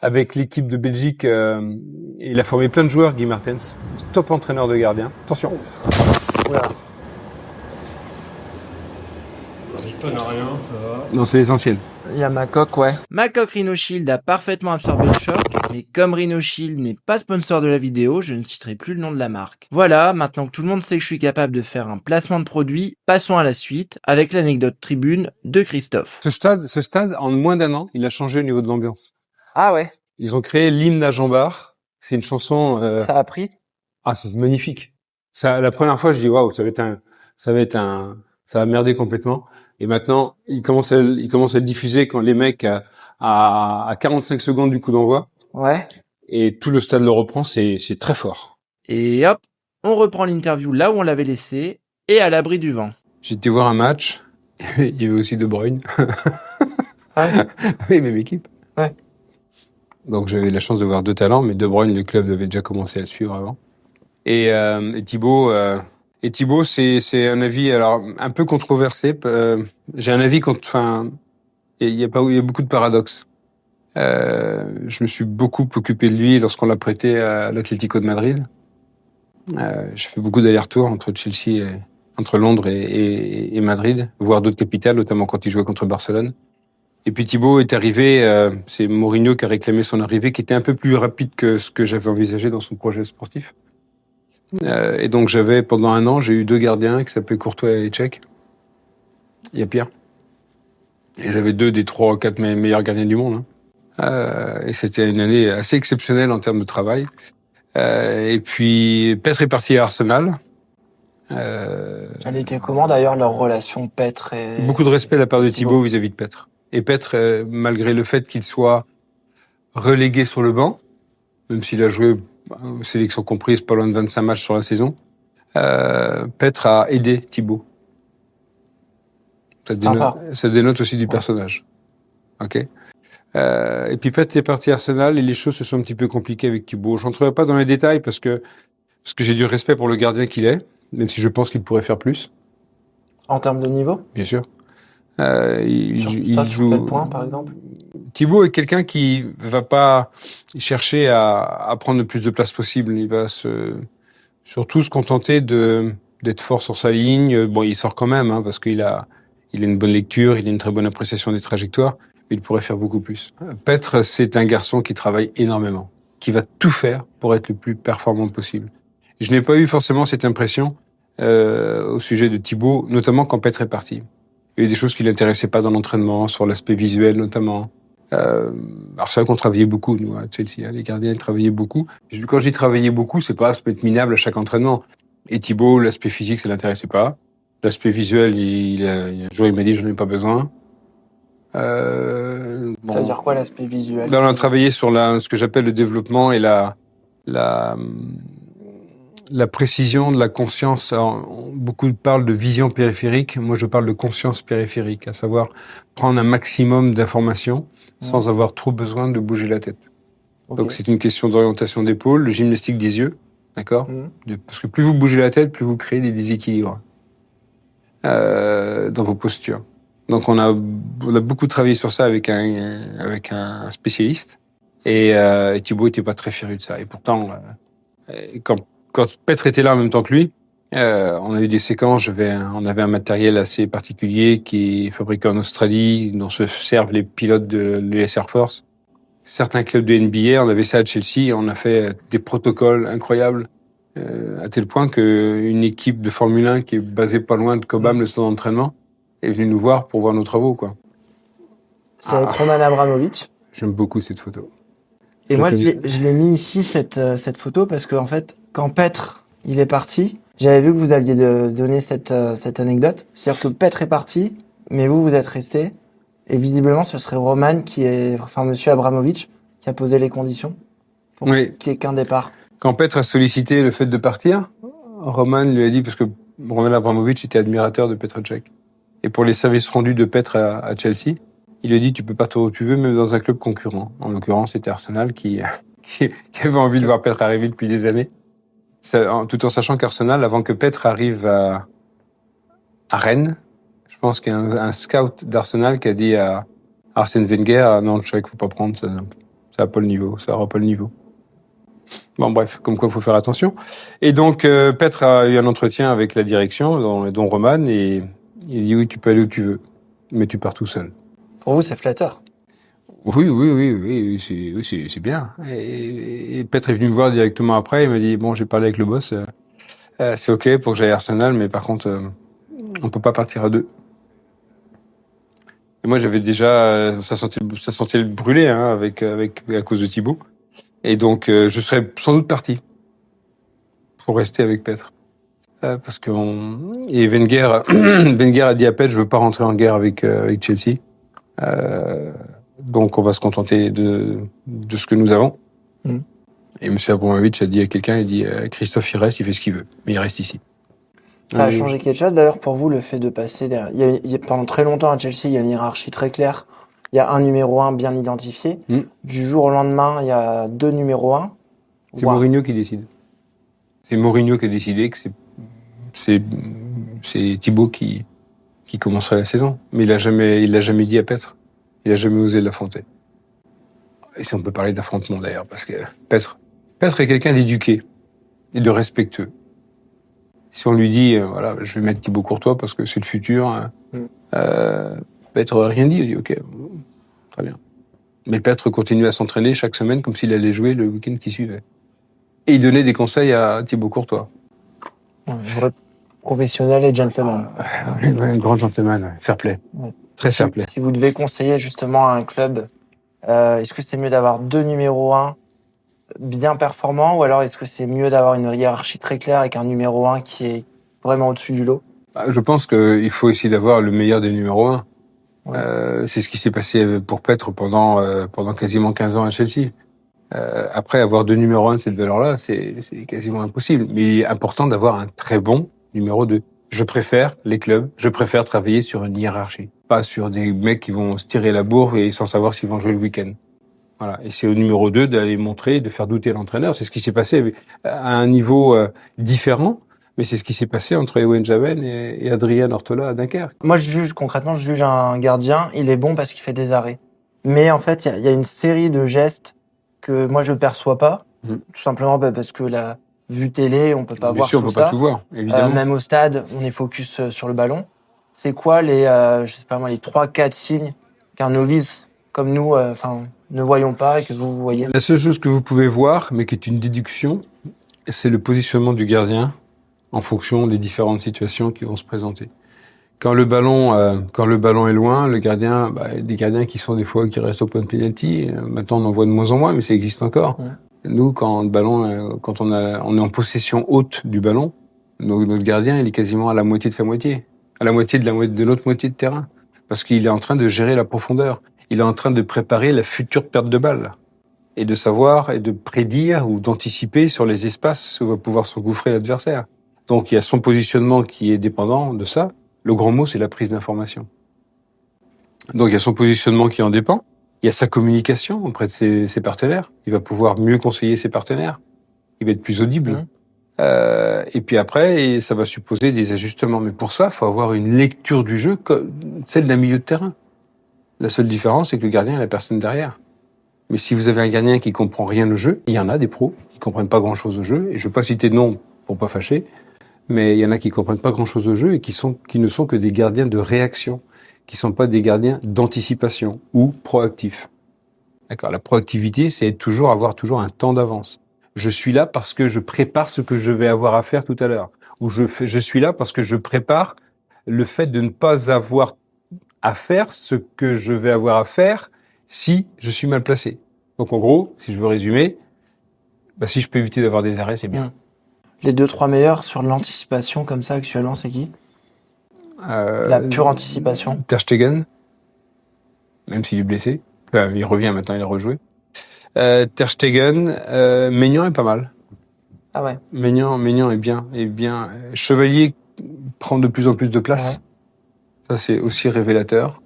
avec l'équipe de Belgique. Il a formé plein de joueurs, Guy Martens, top entraîneur de gardien. Attention. Voilà. Ça n'a rien, ça va. Non, c'est l'essentiel. Il y a ma coque, ouais. Ma coque Rhino Shield a parfaitement absorbé le choc, mais comme Rhino Shield n'est pas sponsor de la vidéo, je ne citerai plus le nom de la marque. Voilà, maintenant que tout le monde sait que je suis capable de faire un placement de produit, passons à la suite avec l'anecdote tribune de Christophe. Ce stade, en moins d'1 an, il a changé au niveau de l'ambiance. Ah ouais. Ils ont créé l'hymne à Jean Bart. C'est une chanson. Ça a pris. Ah, c'est magnifique. Ça, la première fois, je dis waouh, ça va merder complètement. Et maintenant, il commence à le diffuser quand les mecs à 45 secondes du coup d'envoi. Ouais. Et tout le stade le reprend, c'est très fort. Et hop, on reprend l'interview là où on l'avait laissé et à l'abri du vent. J'ai été voir un match. Il y avait aussi De Bruyne. Ouais. Oui, même équipe. Ouais. Donc j'avais la chance de voir 2 talents, mais De Bruyne, le club avait déjà commencé à le suivre avant. Et Thibaut, c'est un avis alors un peu controversé. J'ai un avis il y a beaucoup de paradoxes. Je me suis beaucoup occupé de lui lorsqu'on l'a prêté à l'Atlético de Madrid. J'ai fait beaucoup d'allers-retours entre Londres et Madrid, voire d'autres capitales, notamment quand il jouait contre Barcelone. Et puis Thibaut est arrivé, c'est Mourinho qui a réclamé son arrivée, qui était un peu plus rapide que ce que j'avais envisagé dans son projet sportif. Et donc pendant 1 an, j'ai eu 2 gardiens qui s'appelaient Courtois et Cech. Il y a pire. Et j'avais 2 des 3 ou 4 meilleurs gardiens du monde. Et c'était une année assez exceptionnelle en termes de travail. Et puis Petr est parti à Arsenal. Elle était comment d'ailleurs leur relation Petr et... Beaucoup de respect de la part de Thibaut vis-à-vis de Petr. Et Petr, malgré le fait qu'il soit relégué sur le banc, même s'il a joué, sélection comprise, pas loin de 25 matchs sur la saison, Petr a aidé Thibaut. Ça dénote aussi du personnage. Ok. Et puis Petr est parti à Arsenal et les choses se sont un petit peu compliquées avec Thibaut. Je rentrerai pas dans les détails parce que j'ai du respect pour le gardien qu'il est, même si je pense qu'il pourrait faire plus. En termes de niveau? Bien sûr. Il joue. Quel point, par exemple? Thibaut est quelqu'un qui va pas chercher à prendre le plus de place possible. Il va surtout se contenter d'être fort sur sa ligne. Bon, il sort quand même, parce qu'il a une bonne lecture, il a une très bonne appréciation des trajectoires. Mais il pourrait faire beaucoup plus. Petr, c'est un garçon qui travaille énormément, qui va tout faire pour être le plus performant possible. Je n'ai pas eu forcément cette impression au sujet de Thibaut, notamment quand Petr est parti. Il y a eu des choses qui l'intéressaient pas dans l'entraînement, sur l'aspect visuel notamment. Alors c'est vrai qu'on travaillait beaucoup, nous, à Chelsea. Les gardiens, ils travaillaient beaucoup. Quand j'y travaillais beaucoup, c'est pas à se mettre minable à chaque entraînement. Et Thibaut, l'aspect physique, ça l'intéressait pas. L'aspect visuel, un jour, il m'a dit, j'en ai pas besoin. Ça veut dire quoi, l'aspect visuel? Là, on a travaillé sur ce que j'appelle le développement et la précision de la conscience. Alors, beaucoup parlent de vision périphérique. Moi, je parle de conscience périphérique, à savoir prendre un maximum d'informations sans avoir trop besoin de bouger la tête. Okay. Donc c'est une question d'orientation d'épaule, de gymnastique des yeux, d'accord. Parce que plus vous bougez la tête, plus vous créez des déséquilibres dans vos postures. Donc on a beaucoup travaillé sur ça avec un spécialiste. Et Thibaut était pas très féru de ça. Et pourtant, quand Petr était là en même temps que lui, on a eu des séquences. On avait un matériel assez particulier qui est fabriqué en Australie, dont se servent les pilotes de l'US Air Force. Certains clubs de NBA, on avait ça à Chelsea. On a fait des protocoles incroyables, à tel point qu'une équipe de Formule 1 qui est basée pas loin de Cobham, le centre d'entraînement, est venue nous voir pour voir nos travaux, quoi. C'est avec Roman Abramovich. J'aime beaucoup cette photo. Et moi, je l'ai mis ici, cette photo, parce que, en fait, quand Petr, il est parti, j'avais vu que vous aviez donné cette anecdote. C'est-à-dire que Petr est parti, mais vous êtes resté. Et visiblement, ce serait Roman monsieur Abramovich, qui a posé les conditions pour qu'il n'y ait qu'un départ. Quand Petr a sollicité le fait de partir, Roman lui a dit, parce que Roman Abramovich était admirateur de Petr Cech. Et pour les services rendus de Petr à Chelsea, il lui a dit, tu peux partir où tu veux, même dans un club concurrent. En l'occurrence, c'était Arsenal qui avait envie de voir Petr arriver depuis des années. Tout en sachant qu'Arsenal, avant que Petr arrive à Rennes, je pense qu'il y a un scout d'Arsenal qui a dit à Arsène Wenger, non, je sais qu'il faut pas prendre, ça n'a pas le niveau, ça aura pas le niveau. Bon, bref, comme quoi il faut faire attention. Et donc, Petr a eu un entretien avec la direction, dont Roman, et il dit, oui, tu peux aller où tu veux, mais tu pars tout seul. Pour vous, c'est flatteur. Oui, c'est bien. Et Petr est venu me voir directement après, il m'a dit, bon, j'ai parlé avec le boss, c'est ok pour que j'aille à Arsenal, mais par contre, on peut pas partir à deux. Et moi, j'avais déjà, ça sentait le brûler, hein, à cause de Thibaut. Et donc, je serais sans doute parti pour rester avec Petr. Parce que Wenger a dit à Petr, je veux pas rentrer en guerre avec Chelsea. Donc, on va se contenter de ce que nous avons. Et M. Abramovich a dit à quelqu'un, il dit, Christophe, il reste, il fait ce qu'il veut, mais il reste ici. Ça a changé quelque chose, d'ailleurs, pour vous, le fait de passer pendant très longtemps à Chelsea, il y a une hiérarchie très claire. Il y a un numéro 1 bien identifié. Du jour au lendemain, il y a 2 numéros 1. C'est Mourinho qui décide. C'est Mourinho qui a décidé que c'est Thibaut qui commencerait la saison. Mais il l'a jamais dit à Petr. Il a jamais osé l'affronter. Et si on peut parler d'affrontement d'ailleurs, parce que Petr est quelqu'un d'éduqué et de respectueux. Si on lui dit, voilà, je vais mettre Thibaut Courtois parce que c'est le futur, Petr n'aurait rien dit. Il dit, ok, très bien. Mais Petr continue à s'entraîner chaque semaine comme s'il allait jouer le week-end qui suivait. Et il donnait des conseils à Thibaut Courtois. Vrai professionnel et gentleman. Un grand gentleman, fair play. Très fair play. Si vous devez conseiller justement à un club, est-ce que c'est mieux d'avoir 2 numéros 1 bien performants, ou alors est-ce que c'est mieux d'avoir une hiérarchie très claire avec un numéro 1 qui est vraiment au-dessus du lot? Je pense qu'il faut essayer d'avoir le meilleur des numéros 1. C'est ce qui s'est passé pour Petr pendant quasiment 15 ans à Chelsea. Après, avoir 2 numéros 1 de cette valeur-là, c'est quasiment impossible. Mais il est important d'avoir un très bon numéro 2. Je préfère travailler sur une hiérarchie. Pas sur des mecs qui vont se tirer la bourre et sans savoir s'ils vont jouer le week-end. Voilà. Et c'est au numéro 2 d'aller montrer, de faire douter l'entraîneur. C'est ce qui s'est passé à un niveau différent, mais c'est ce qui s'est passé entre Ewen Javen et Adrien Ortola à Dunkerque. Moi, je juge un gardien, il est bon parce qu'il fait des arrêts. Mais en fait, il y a une série de gestes que moi, je ne perçois pas. Tout simplement parce que la vue télé, on peut pas voir tout ça. Bien sûr, on peut pas tout voir, évidemment. Même au stade, on est focus sur le ballon. C'est quoi les 3-4 signes qu'un novice comme nous, ne voyons pas et que vous voyez? La seule chose que vous pouvez voir, mais qui est une déduction, c'est le positionnement du gardien en fonction des différentes situations qui vont se présenter. Quand le ballon est loin, le gardien, des gardiens qui restent au point de pénalty, maintenant on en voit de moins en moins, mais ça existe encore. Nous, quand le ballon, quand on est en possession haute du ballon, notre gardien, il est quasiment à la moitié de sa moitié, à la moitié de l'autre moitié de terrain, parce qu'il est en train de gérer la profondeur. Il est en train de préparer la future perte de balle et de savoir et de prédire ou d'anticiper sur les espaces où va pouvoir s'engouffrer l'adversaire. Donc il y a son positionnement qui est dépendant de ça. Le grand mot, c'est la prise d'information. Donc il y a son positionnement qui en dépend. Il y a sa communication auprès de ses partenaires. Il va pouvoir mieux conseiller ses partenaires. Il va être plus audible. Et puis après, ça va supposer des ajustements. Mais pour ça, il faut avoir une lecture du jeu, celle d'un milieu de terrain. La seule différence, c'est que le gardien est la personne derrière. Mais si vous avez un gardien qui comprend rien au jeu, il y en a des pros qui comprennent pas grand-chose au jeu. Et je ne vais pas citer de nom pour pas fâcher, mais il y en a qui comprennent pas grand-chose au jeu et qui ne sont que des gardiens de réaction, qui sont pas des gardiens d'anticipation ou proactifs. D'accord. La proactivité, c'est avoir toujours un temps d'avance. Je suis là parce que je prépare ce que je vais avoir à faire tout à l'heure. Ou je suis là parce que je prépare le fait de ne pas avoir à faire ce que je vais avoir à faire si je suis mal placé. Donc en gros, si je veux résumer, si je peux éviter d'avoir des arrêts, c'est bien. Les 2-3 meilleurs sur l'anticipation comme ça actuellement, c'est qui? La pure anticipation. Ter Stegen, même s'il est blessé. Enfin, il revient maintenant, il a rejoué. Ter Stegen, Maignan est pas mal. Ah ouais. Maignan est bien. Chevalier prend de plus en plus de place. Ouais. Ça, c'est aussi révélateur.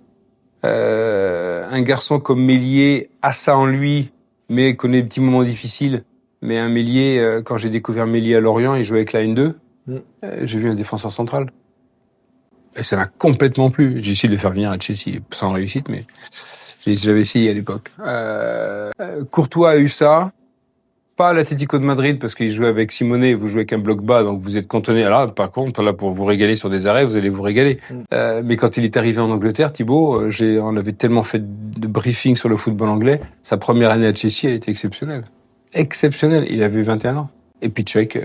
Un garçon comme Meslier a ça en lui, mais connaît des petits moments difficiles. Mais un Meslier, quand j'ai découvert Meslier à Lorient, il jouait avec la N2. J'ai vu un défenseur central. Et ça m'a complètement plu. J'ai essayé de le faire venir à Chelsea, sans réussite, mais j'avais essayé à l'époque. Courtois a eu ça. Pas à l'Atlético de Madrid, parce qu'il jouait avec Simonet, vous jouez avec un bloc bas, donc vous êtes cantonné. Alors, par contre, là, pour vous régaler sur des arrêts, vous allez vous régaler. Mais quand il est arrivé en Angleterre, Thibaut, on avait tellement fait de briefing sur le football anglais, sa première année à Chelsea, elle était exceptionnelle. Exceptionnelle. Il avait 21 ans. Et puis Tchèque,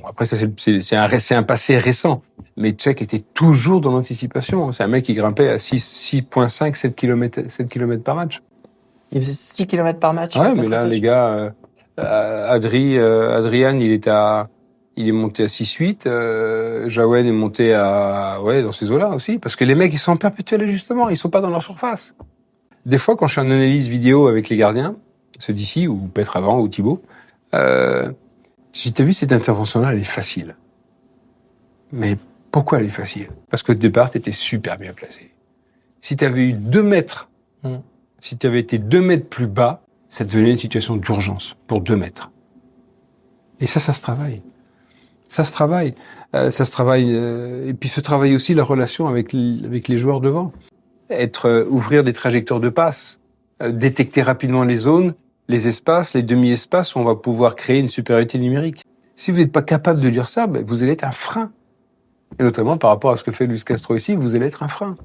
après ça c'est un passé récent. Mais Tchèque était toujours dans l'anticipation. C'est un mec qui grimpait à 6,5, 7 km par match. Il faisait 6 km par match? Ouais, mais là, les gars, Adrian, il est monté à 6,8. Jawen est monté dans ces eaux-là aussi. Parce que les mecs, ils sont en perpétuel ajustement. Ils sont pas dans leur surface. Des fois, quand je suis en analyse vidéo avec les gardiens, ceux d'ici, ou Petre avant, ou Thibaut, si t'as vu cette intervention-là, elle est facile. Mais pourquoi elle est facile? Parce qu'au départ, t'étais super bien placé. Si t'avais eu 2 mètres, si t'avais été 2 mètres plus bas, ça devenait une situation d'urgence pour 2 mètres. Et ça se travaille. Ça se travaille. Et puis se travaille aussi la relation avec les joueurs devant. Ouvrir des trajectoires de passe, détecter rapidement les zones, les espaces, les demi-espaces où on va pouvoir créer une supériorité numérique. Si vous n'êtes pas capable de lire ça, vous allez être un frein. Et notamment par rapport à ce que fait Luis Castro ici, vous allez être un frein.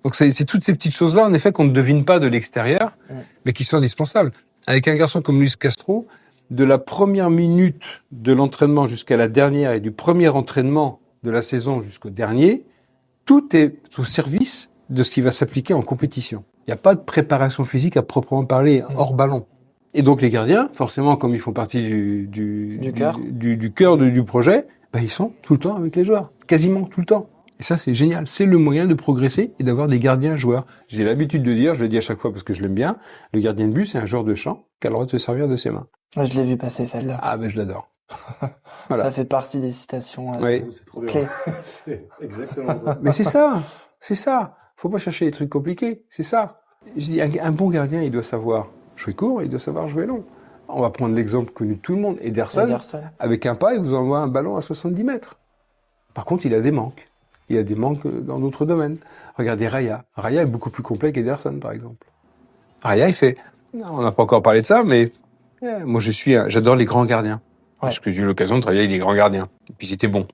Donc c'est toutes ces petites choses-là, en effet, qu'on ne devine pas de l'extérieur, mais qui sont indispensables. Avec un garçon comme Luis Castro, de la première minute de l'entraînement jusqu'à la dernière et du premier entraînement de la saison jusqu'au dernier, tout est au service de ce qui va s'appliquer en compétition. Il n'y a pas de préparation physique à proprement parler hors ballon. Et donc les gardiens, forcément, comme ils font partie du cœur du projet, ils sont tout le temps avec les joueurs, quasiment tout le temps. Et ça, c'est génial. C'est le moyen de progresser et d'avoir des gardiens joueurs. J'ai l'habitude de dire, je le dis à chaque fois parce que je l'aime bien, le gardien de but, c'est un joueur de champ qui a le droit de se servir de ses mains. Ouais, je l'ai vu passer celle-là. Ah, je l'adore. Voilà. Ça fait partie des citations c'est trop bien. C'est exactement ça. Mais c'est ça. Faut pas chercher des trucs compliqués, c'est ça. Je dis, un bon gardien, il doit savoir jouer court, il doit savoir jouer long. On va prendre l'exemple connu de tout le monde, Ederson. Avec un pas, il vous envoie un ballon à 70 mètres. Par contre, il a des manques. Il a des manques dans d'autres domaines. Regardez Raya. Raya est beaucoup plus complet qu'Ederson, par exemple. Raya, on n'a pas encore parlé de ça, mais moi, j'adore les grands gardiens. Ouais. Parce que j'ai eu l'occasion de travailler avec des grands gardiens. Et puis, c'était bon.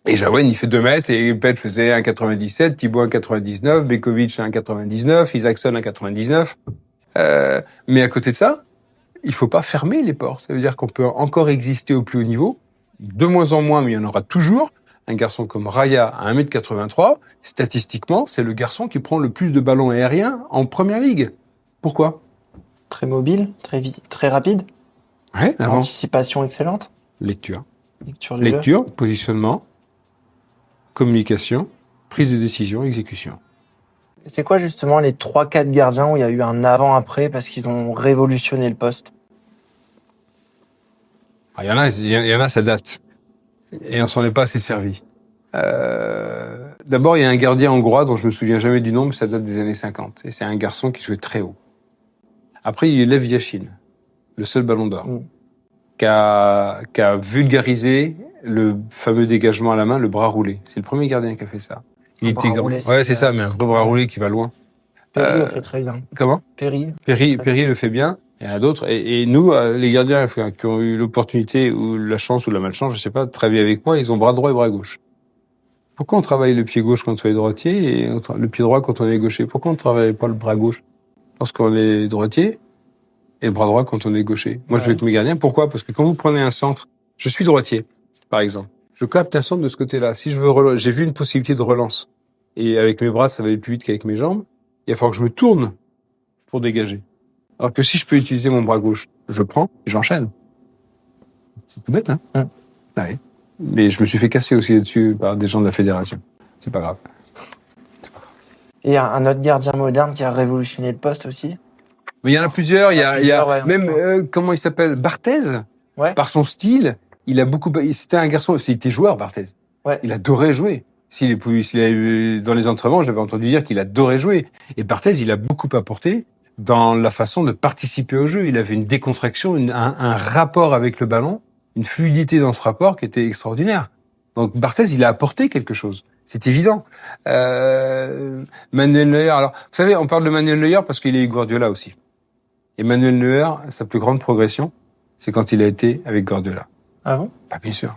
Et Jawen, il fait 2 mètres, et Pet faisait 1,97, Thibaut 1,99, Bekovic 1,99, Isaacson 1,99. Mais à côté de ça, il faut pas fermer les portes. Ça veut dire qu'on peut encore exister au plus haut niveau, de moins en moins, mais il y en aura toujours. Un garçon comme Raya à 1,83 m, statistiquement, c'est le garçon qui prend le plus de ballons aériens en première ligue. Pourquoi? Très mobile, très rapide. Ouais, anticipation excellente. Lecture, jeu. positionnement, communication, prise de décision, exécution. C'est quoi justement les 3-4 gardiens où il y a eu un avant-après parce qu'ils ont révolutionné le poste? Il y en a, ça date. Et on s'en est pas assez servi. D'abord, il y a un gardien hongrois dont je me souviens jamais du nom, mais ça date des années 50. Et c'est un garçon qui jouait très haut. Après, il y a eu Lev Yashin, le seul ballon d'or, qui a vulgarisé le fameux dégagement à la main, le bras roulé. C'est le premier gardien qui a fait ça. Il était grand. Ouais, c'est ça, mais un vrai bras roulé qui va loin. Perry le fait très bien. Comment? Perry le fait bien. Il y en a d'autres. Et nous, les gardiens qui ont eu l'opportunité ou la chance ou la malchance, je sais pas, de travailler avec moi, ils ont bras droit et bras gauche. Pourquoi on travaille le pied gauche quand on est droitier et le pied droit quand on est gaucher? Pourquoi on ne travaille pas le bras gauche lorsqu'on est droitier et le bras droit quand on est gaucher? Moi, je vais avec mes gardiens. Pourquoi? Parce que quand vous prenez un centre, je suis droitier, par exemple. Je capte un centre de ce côté-là. Si je veux j'ai vu une possibilité de relance. Et avec mes bras, ça va aller plus vite qu'avec mes jambes. Il va falloir que je me tourne pour dégager. Alors que si je peux utiliser mon bras gauche, je prends et j'enchaîne. C'est tout bête, hein? Ouais. Mais je me suis fait casser aussi là-dessus par des gens de la fédération. C'est pas grave. Et un autre gardien moderne qui a révolutionné le poste aussi. Mais il y en a plusieurs. Il y a même comment il s'appelle, Barthez. Ouais. Par son style, c'était un garçon. C'était joueur, Barthez. Ouais. Il adorait jouer. S'il est dans les entraînements, j'avais entendu dire qu'il adorait jouer. Et Barthez, il a beaucoup apporté dans la façon de participer au jeu. Il avait une décontraction, un rapport avec le ballon, une fluidité dans ce rapport qui était extraordinaire. Donc Barthez, il a apporté quelque chose. C'est évident. Manuel Neuer, alors, vous savez, on parle de Manuel Neuer parce qu'il a eu Guardiola aussi. Et Manuel Neuer, sa plus grande progression, c'est quand il a été avec Guardiola. Ah bon? Bah, bien sûr.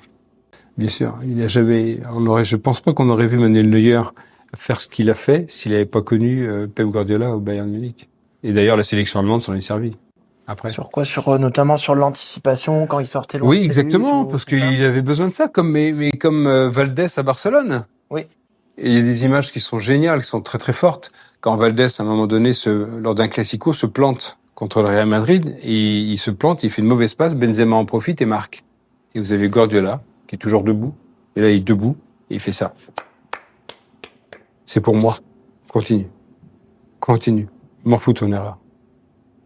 Bien sûr. Je pense pas qu'on aurait vu Manuel Neuer faire ce qu'il a fait s'il n'avait pas connu Pep Guardiola au Bayern Munich. Et d'ailleurs, la sélection allemande s'en est servie. Après. Sur quoi? Notamment sur l'anticipation quand il sortait loin. Oui, exactement, parce qu'il avait besoin de ça, comme Valdés à Barcelone. Oui. Et il y a des images qui sont géniales, qui sont très très fortes. Quand Valdés, à un moment donné, lors d'un classico, se plante contre le Real Madrid, et il se plante, il fait une mauvaise passe, Benzema en profite et marque. Et vous avez Guardiola, qui est toujours debout, et là il est debout, et il fait ça. C'est pour moi. Continue. M'en fous ton erreur.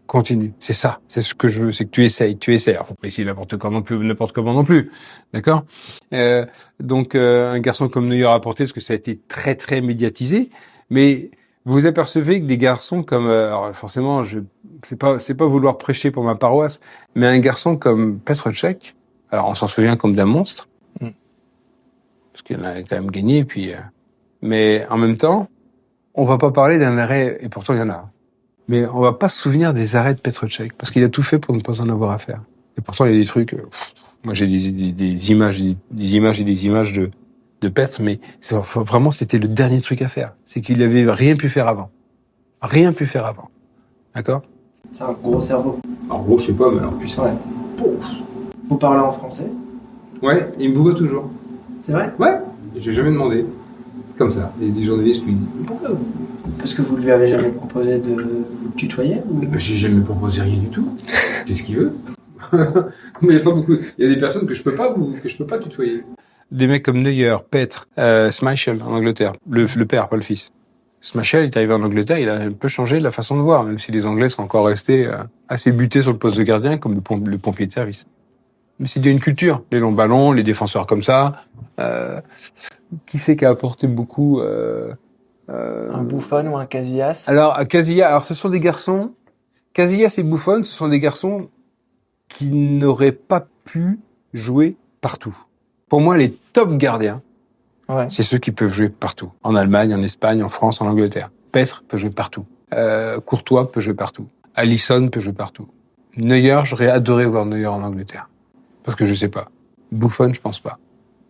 Continue. C'est ça. C'est ce que je veux. C'est que tu essayes. Alors, faut pas essayer n'importe comment non plus. D'accord? Donc, un garçon comme Neuer a apporté, parce que ça a été très, très médiatisé. Mais vous apercevez que des garçons comme, alors forcément, c'est pas vouloir prêcher pour ma paroisse, mais un garçon comme Petr Cech, alors on s'en souvient comme d'un monstre. Parce qu'il a quand même gagné, puis, mais en même temps, on va pas parler d'un arrêt, et pourtant il y en a. Mais on va pas se souvenir des arrêts de Petr Cech, parce qu'il a tout fait pour ne pas en avoir à faire. Et pourtant, il y a des trucs, moi j'ai des images de Petr, mais vraiment, c'était le dernier truc à faire. C'est qu'il avait rien pu faire avant. D'accord? C'est un gros cerveau. En gros, je sais pas, mais alors puissant. Ouais. Vous parlez en français? Ouais, il me voit toujours. C'est vrai? Ouais, j'ai jamais demandé. Comme ça, il y a des journalistes qui me disent pourquoi? Parce que vous lui avez jamais proposé de vous tutoyer ou... J'ai jamais proposé rien du tout. Qu'est-ce qu'il veut? Mais il y a pas beaucoup. Il y a des personnes que je peux pas tutoyer. Des mecs comme Neuer, Petr, Schmeichel en Angleterre, le père, pas le fils. Schmeichel est arrivé en Angleterre, il a un peu changé la façon de voir, même si les Anglais sont encore restés assez butés sur le poste de gardien comme le pompier de service. Mais c'est une culture, les longs ballons, les défenseurs comme ça. Qui c'est qui a apporté beaucoup un Buffon ou un Casillas? Alors ce sont des garçons. Casillas et Buffon, ce sont des garçons qui n'auraient pas pu jouer partout. Pour moi, les top gardiens, c'est ceux qui peuvent jouer partout. En Allemagne, en Espagne, en France, en Angleterre. Petr peut jouer partout. Courtois peut jouer partout. Alisson peut jouer partout. Neuer, j'aurais adoré voir Neuer en Angleterre. Parce que je sais pas. Buffon, je pense pas.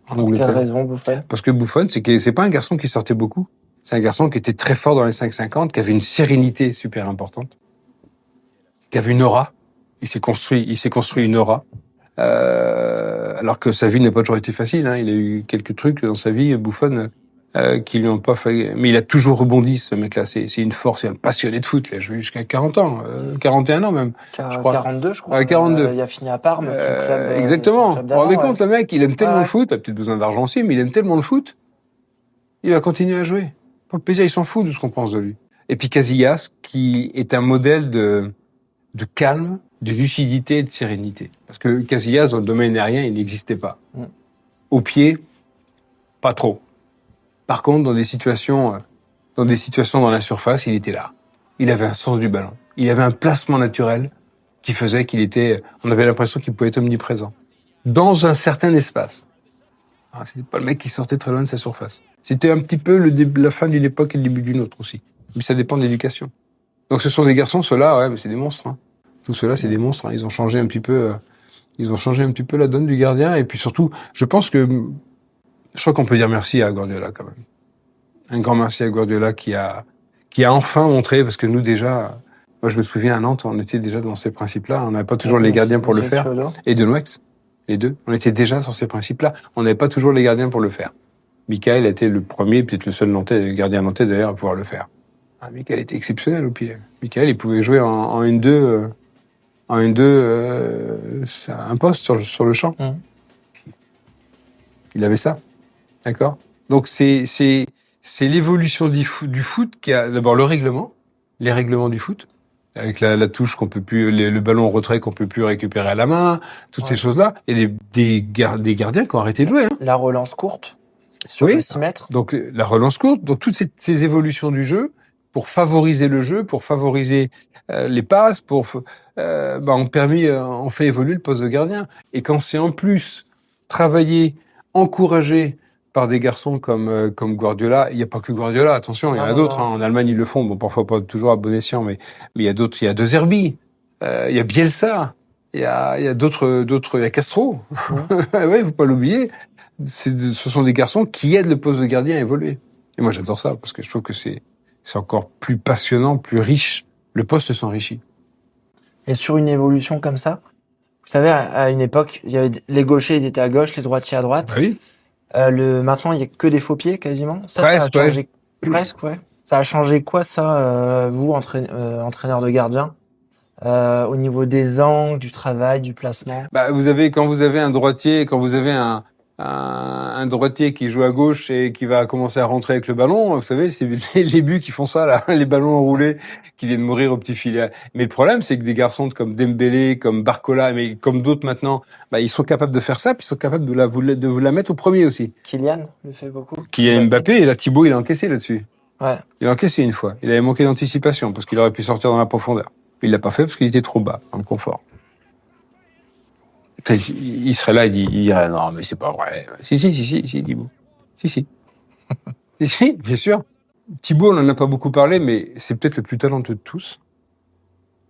Pour quelle raison, Buffon? Parce que Buffon, c'est pas un garçon qui sortait beaucoup. C'est un garçon qui était très fort dans les 5-50, qui avait une sérénité super importante, qui avait une aura. Il s'est construit une aura. Alors que sa vie n'a pas toujours été facile, hein. Il a eu quelques trucs dans sa vie, Buffon, qui lui ont pas fait, mais il a toujours rebondi, ce mec-là. C'est une force, c'est un passionné de foot. Il a joué jusqu'à 40 ans, 41 ans même. Je crois. 42, je crois. 42. Il a fini à Parme, son club. Exactement. Vous vous rendez compte, le mec, il aime tellement le foot, il a peut-être besoin d'argent aussi, mais il aime tellement le foot, il va continuer à jouer. Pour le plaisir, il s'en fout de ce qu'on pense de lui. Et puis Casillas, qui est un modèle de calme, de lucidité et de sérénité. Parce que Casillas, dans le domaine aérien, il n'existait pas. Au pied, pas trop. Par contre, dans des situations dans la surface, il était là. Il avait un sens du ballon. Il avait un placement naturel qui faisait on avait l'impression qu'il pouvait être omniprésent. Dans un certain espace. C'était pas le mec qui sortait très loin de sa surface. C'était un petit peu la fin d'une époque et le début d'une autre aussi. Mais ça dépend de l'éducation. Donc ce sont des garçons, ceux-là, ouais, mais c'est des monstres. Hein. Tous ceux-là, c'est des monstres. Hein. Ils ont changé un petit peu la donne du gardien. Et puis surtout, je crois qu'on peut dire merci à Guardiola quand même. Un grand merci à Guardiola qui a enfin montré, parce que nous déjà, moi je me souviens à Nantes, on était déjà dans ces principes-là. On n'avait pas toujours les gardiens pour le faire. Et de Noex, les deux. On était déjà sur ces principes-là. On n'avait pas toujours les gardiens pour le faire. Michael était le premier, peut-être le seul gardien nantais d'ailleurs à pouvoir le faire. Michael était exceptionnel au pied. Michael, il pouvait jouer en 1-2, un poste sur le champ. Il avait ça. D'accord? Donc c'est l'évolution du foot qui a d'abord les règlements du foot, avec la touche qu'on peut plus, le ballon en retrait qu'on peut plus récupérer à la main, toutes ces choses-là, et des gardiens qui ont arrêté de jouer. Hein. La relance courte sur le 6 mètres. Donc la relance courte, donc toutes ces évolutions du jeu pour favoriser le jeu, pour favoriser les passes, ont fait évoluer le poste de gardien. Et quand c'est en plus travaillé, encouragé par des garçons comme Guardiola, il n'y a pas que Guardiola, attention, il y en a d'autres. Hein. En Allemagne, ils le font, bon, parfois pas toujours à bon escient, mais il y a d'autres. Il y a De Zerbi, il y a Bielsa, il y a d'autres, il y a Castro. Ouais, faut pas l'oublier. Ce sont des garçons qui aident le poste de gardien à évoluer. Et moi, j'adore ça parce que je trouve que c'est encore plus passionnant, plus riche. Le poste s'enrichit. Et sur une évolution comme ça, vous savez, à une époque, il y avait les gauchers, ils étaient à gauche, les droitiers à droite. Ah oui. Maintenant, il y a que des faux pieds quasiment. Presque, ouais. Presque, ouais. Ça a changé quoi, ça, vous, entraîneur de gardien, au niveau des angles, du travail, du placement? Quand vous avez un droitier, quand vous avez un droitier qui joue à gauche et qui va commencer à rentrer avec le ballon, vous savez, c'est les buts qui font ça, là, les ballons enroulés qui viennent mourir au petit filet. Mais le problème, c'est que des garçons comme Dembélé, comme Barcola, mais comme d'autres maintenant, ils sont capables de faire ça, puis ils sont capables de vous la mettre au premier aussi. Kylian le fait beaucoup. Kylian Mbappé, et là, Thibaut, il a encaissé là-dessus. Ouais. Il a encaissé une fois. Il avait manqué d'anticipation parce qu'il aurait pu sortir dans la profondeur. Il l'a pas fait parce qu'il était trop bas, dans le confort. Il serait là, il dirait non, mais c'est pas vrai. Si, Thibaut. Si, bien sûr. Thibaut, on en a pas beaucoup parlé, mais c'est peut-être le plus talentueux de tous.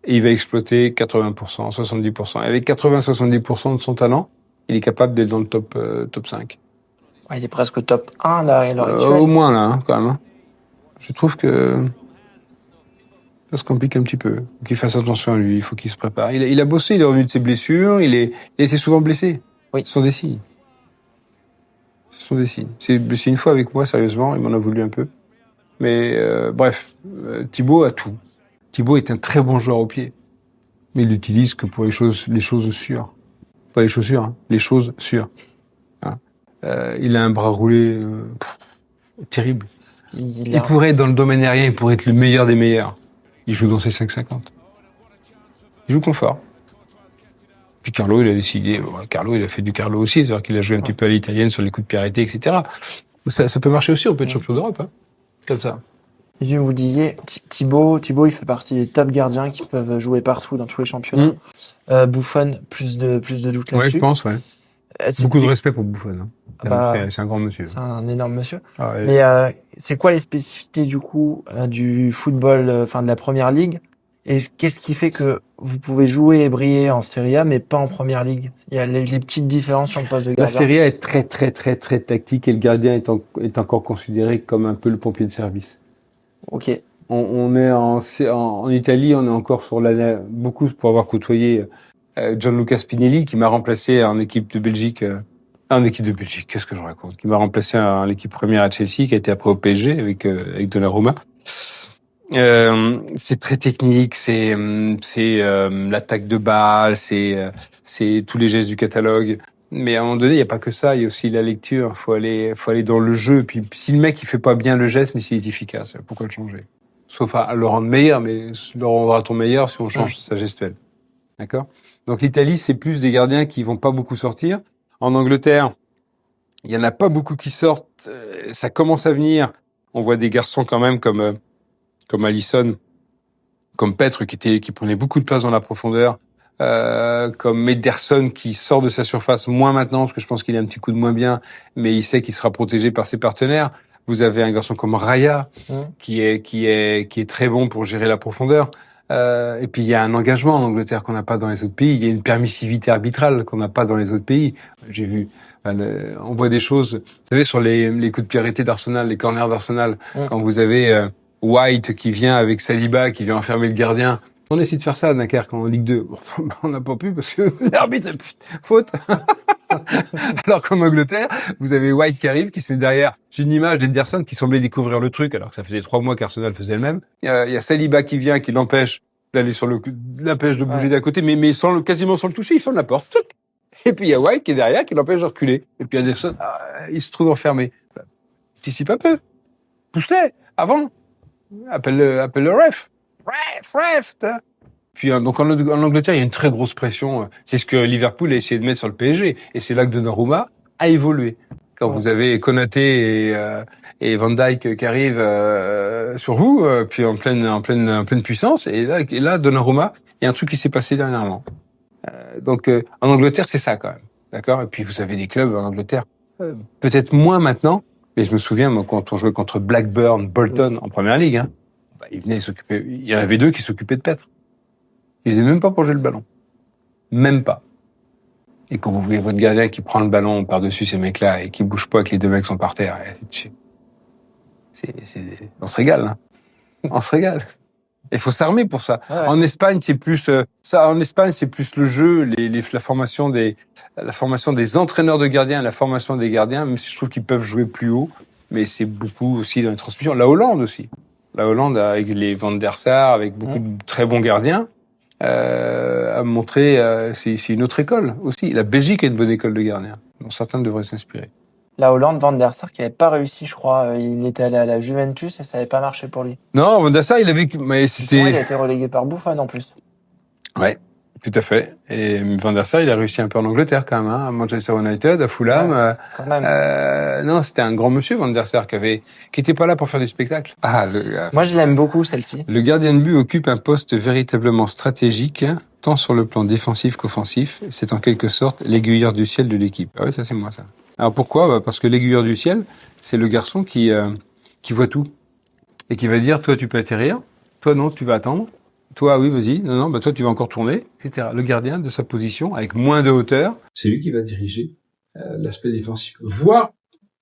Et il va exploiter 80%, 70%. Et avec 80-70% de son talent, il est capable d'être dans le top 5. Ouais, il est presque top 1 là, à l'heure actuelle. Au moins là, quand même. Je trouve que ça se complique un petit peu. Il faut qu'il fasse attention à lui, il faut qu'il se prépare. Il a bossé, il est revenu de ses blessures, il était souvent blessé. Oui. Ce sont des signes. C'est blessé une fois avec moi, sérieusement, il m'en a voulu un peu. Mais bref, Thibaut a tout. Thibaut est un très bon joueur au pied. Mais il l'utilise que pour les choses sûres. Pas les chaussures, hein, les choses sûres. Hein. Il a un bras roulé terrible. Il pourrait être dans le domaine aérien, il pourrait être le meilleur des meilleurs. Il joue dans ses 5,50. Il joue confort. Puis Carlo, il a décidé, Carlo, il a fait du Carlo aussi, c'est-à-dire qu'il a joué un petit peu à l'italienne sur les coups de pied arrêtés, etc. Ça peut marcher aussi, on peut être champion d'Europe, hein, comme ça. Vous disiez, Thibaut, il fait partie des top gardiens qui peuvent jouer partout dans tous les championnats. Buffon, plus de doutes là-dessus. Ouais, je pense, ouais. Beaucoup de respect pour Buffon. Hein. C'est un grand monsieur. C'est un énorme monsieur. Ah, ouais. Mais c'est quoi les spécificités du coup du football, de la première ligue? Et qu'est-ce qui fait que vous pouvez jouer et briller en Serie A, mais pas en première ligue? Il y a les petites différences sur le poste de gardien. La Serie A est très, très, très, très tactique et le gardien est encore considéré comme un peu le pompier de service. Ok. On est en Italie, on est encore sur l'année, beaucoup pour avoir côtoyé Gianluca Spinelli, qui m'a remplacé en équipe de Belgique. Qu'est-ce que je raconte? Qui m'a remplacé en équipe première à Chelsea, qui a été après au PSG avec Donnarumma. C'est très technique, c'est l'attaque de balle, c'est tous les gestes du catalogue. Mais à un moment donné, il y a pas que ça, il y a aussi la lecture. Faut aller dans le jeu. Puis si le mec il fait pas bien le geste, mais s'il est efficace, pourquoi le changer? Sauf à le rendre meilleur, mais le rendra-t-on meilleur si on change sa gestuelle. D'accord? Donc l'Italie, c'est plus des gardiens qui vont pas beaucoup sortir. En Angleterre, il y en a pas beaucoup qui sortent. Ça commence à venir. On voit des garçons quand même comme Alisson, comme Petre qui prenait beaucoup de place dans la profondeur, comme Ederson qui sort de sa surface moins maintenant parce que je pense qu'il a un petit coup de moins bien, mais il sait qu'il sera protégé par ses partenaires. Vous avez un garçon comme Raya qui est très bon pour gérer la profondeur. Et puis il y a un engagement en Angleterre qu'on n'a pas dans les autres pays. Il y a une permissivité arbitrale qu'on n'a pas dans les autres pays. J'ai vu, on voit des choses. Vous savez, sur les coups de pied arrêtés d'Arsenal, les corners d'Arsenal, quand vous avez White qui vient avec Saliba, qui vient enfermer le gardien. On essaie de faire ça à Dunkerque en Ligue 2. On n'a pas pu parce que l'arbitre, faute. Alors qu'en Angleterre, vous avez White qui arrive, qui se met derrière. J'ai une image d'Ederson qui semblait découvrir le truc, alors que ça faisait 3 mois qu'Arsenal faisait le même. Il y a Saliba qui vient, qui l'empêche d'aller l'empêche de bouger d'à côté, mais quasiment sans le toucher, il ferme la porte. Et puis il y a White qui est derrière, qui l'empêche de reculer. Et puis Ederson, il se trouve enfermé. Anticipe un peu. Pousse-les, avant. Appelle le ref. Ref. Puis donc en Angleterre, il y a une très grosse pression. C'est ce que Liverpool a essayé de mettre sur le PSG, et c'est là que Donnarumma a évolué. Quand vous avez Konaté et Van Dijk qui arrivent sur vous, puis en pleine puissance, et là Donnarumma, il y a un truc qui s'est passé dernièrement. Donc en Angleterre, c'est ça quand même, d'accord. Et puis vous avez des clubs en Angleterre, peut-être moins maintenant, mais je me souviens moi, quand on jouait contre Blackburn, Bolton en première ligue, ils venaient s'occuper. Il y en avait 2 qui s'occupaient de Petre. Ils faisaient même pas pour jouer le ballon. Même pas. Et quand vous voyez votre gardien qui prend le ballon par-dessus ces mecs-là et qui bouge pas, que les 2 mecs sont par terre, on se régale, hein. On se régale. Il faut s'armer pour ça. Ouais. En Espagne, c'est plus ça. En Espagne, c'est plus le jeu, la formation des entraîneurs de gardiens, la formation des gardiens. Même si je trouve qu'ils peuvent jouer plus haut, mais c'est beaucoup aussi dans les transmissions. La Hollande aussi. La Hollande avec les Van der Sar, avec beaucoup de très bons gardiens. A montré, c'est une autre école aussi. La Belgique a une bonne école de gardiens, dont certains devraient s'inspirer. La Hollande, Van der Sar, qui avait pas réussi, je crois. Il était allé à la Juventus et ça avait pas marché pour lui. Non, Van der Sar, il avait, mais c'était. Il a été relégué par Buffon en plus. Ouais, tout à fait. Et Van der Sar, il a réussi un peu en Angleterre quand même, hein, à Manchester United, à Fulham. Ouais, quand même. Non, c'était un grand monsieur Van der Sar qui était pas là pour faire du spectacle. Moi, je l'aime beaucoup celle-ci. Le gardien de but occupe un poste véritablement stratégique, tant sur le plan défensif qu'offensif. C'est en quelque sorte l'aiguilleur du ciel de l'équipe. Ah ouais, ça c'est moi ça. Alors pourquoi ? Parce que l'aiguilleur du ciel, c'est le garçon qui voit tout et qui va dire toi tu peux atterrir, toi non tu vas attendre. Toi, oui, vas-y. Non, toi, tu vas encore tourner, etc. Le gardien, de sa position, avec moins de hauteur, c'est lui qui va diriger l'aspect défensif. Voire,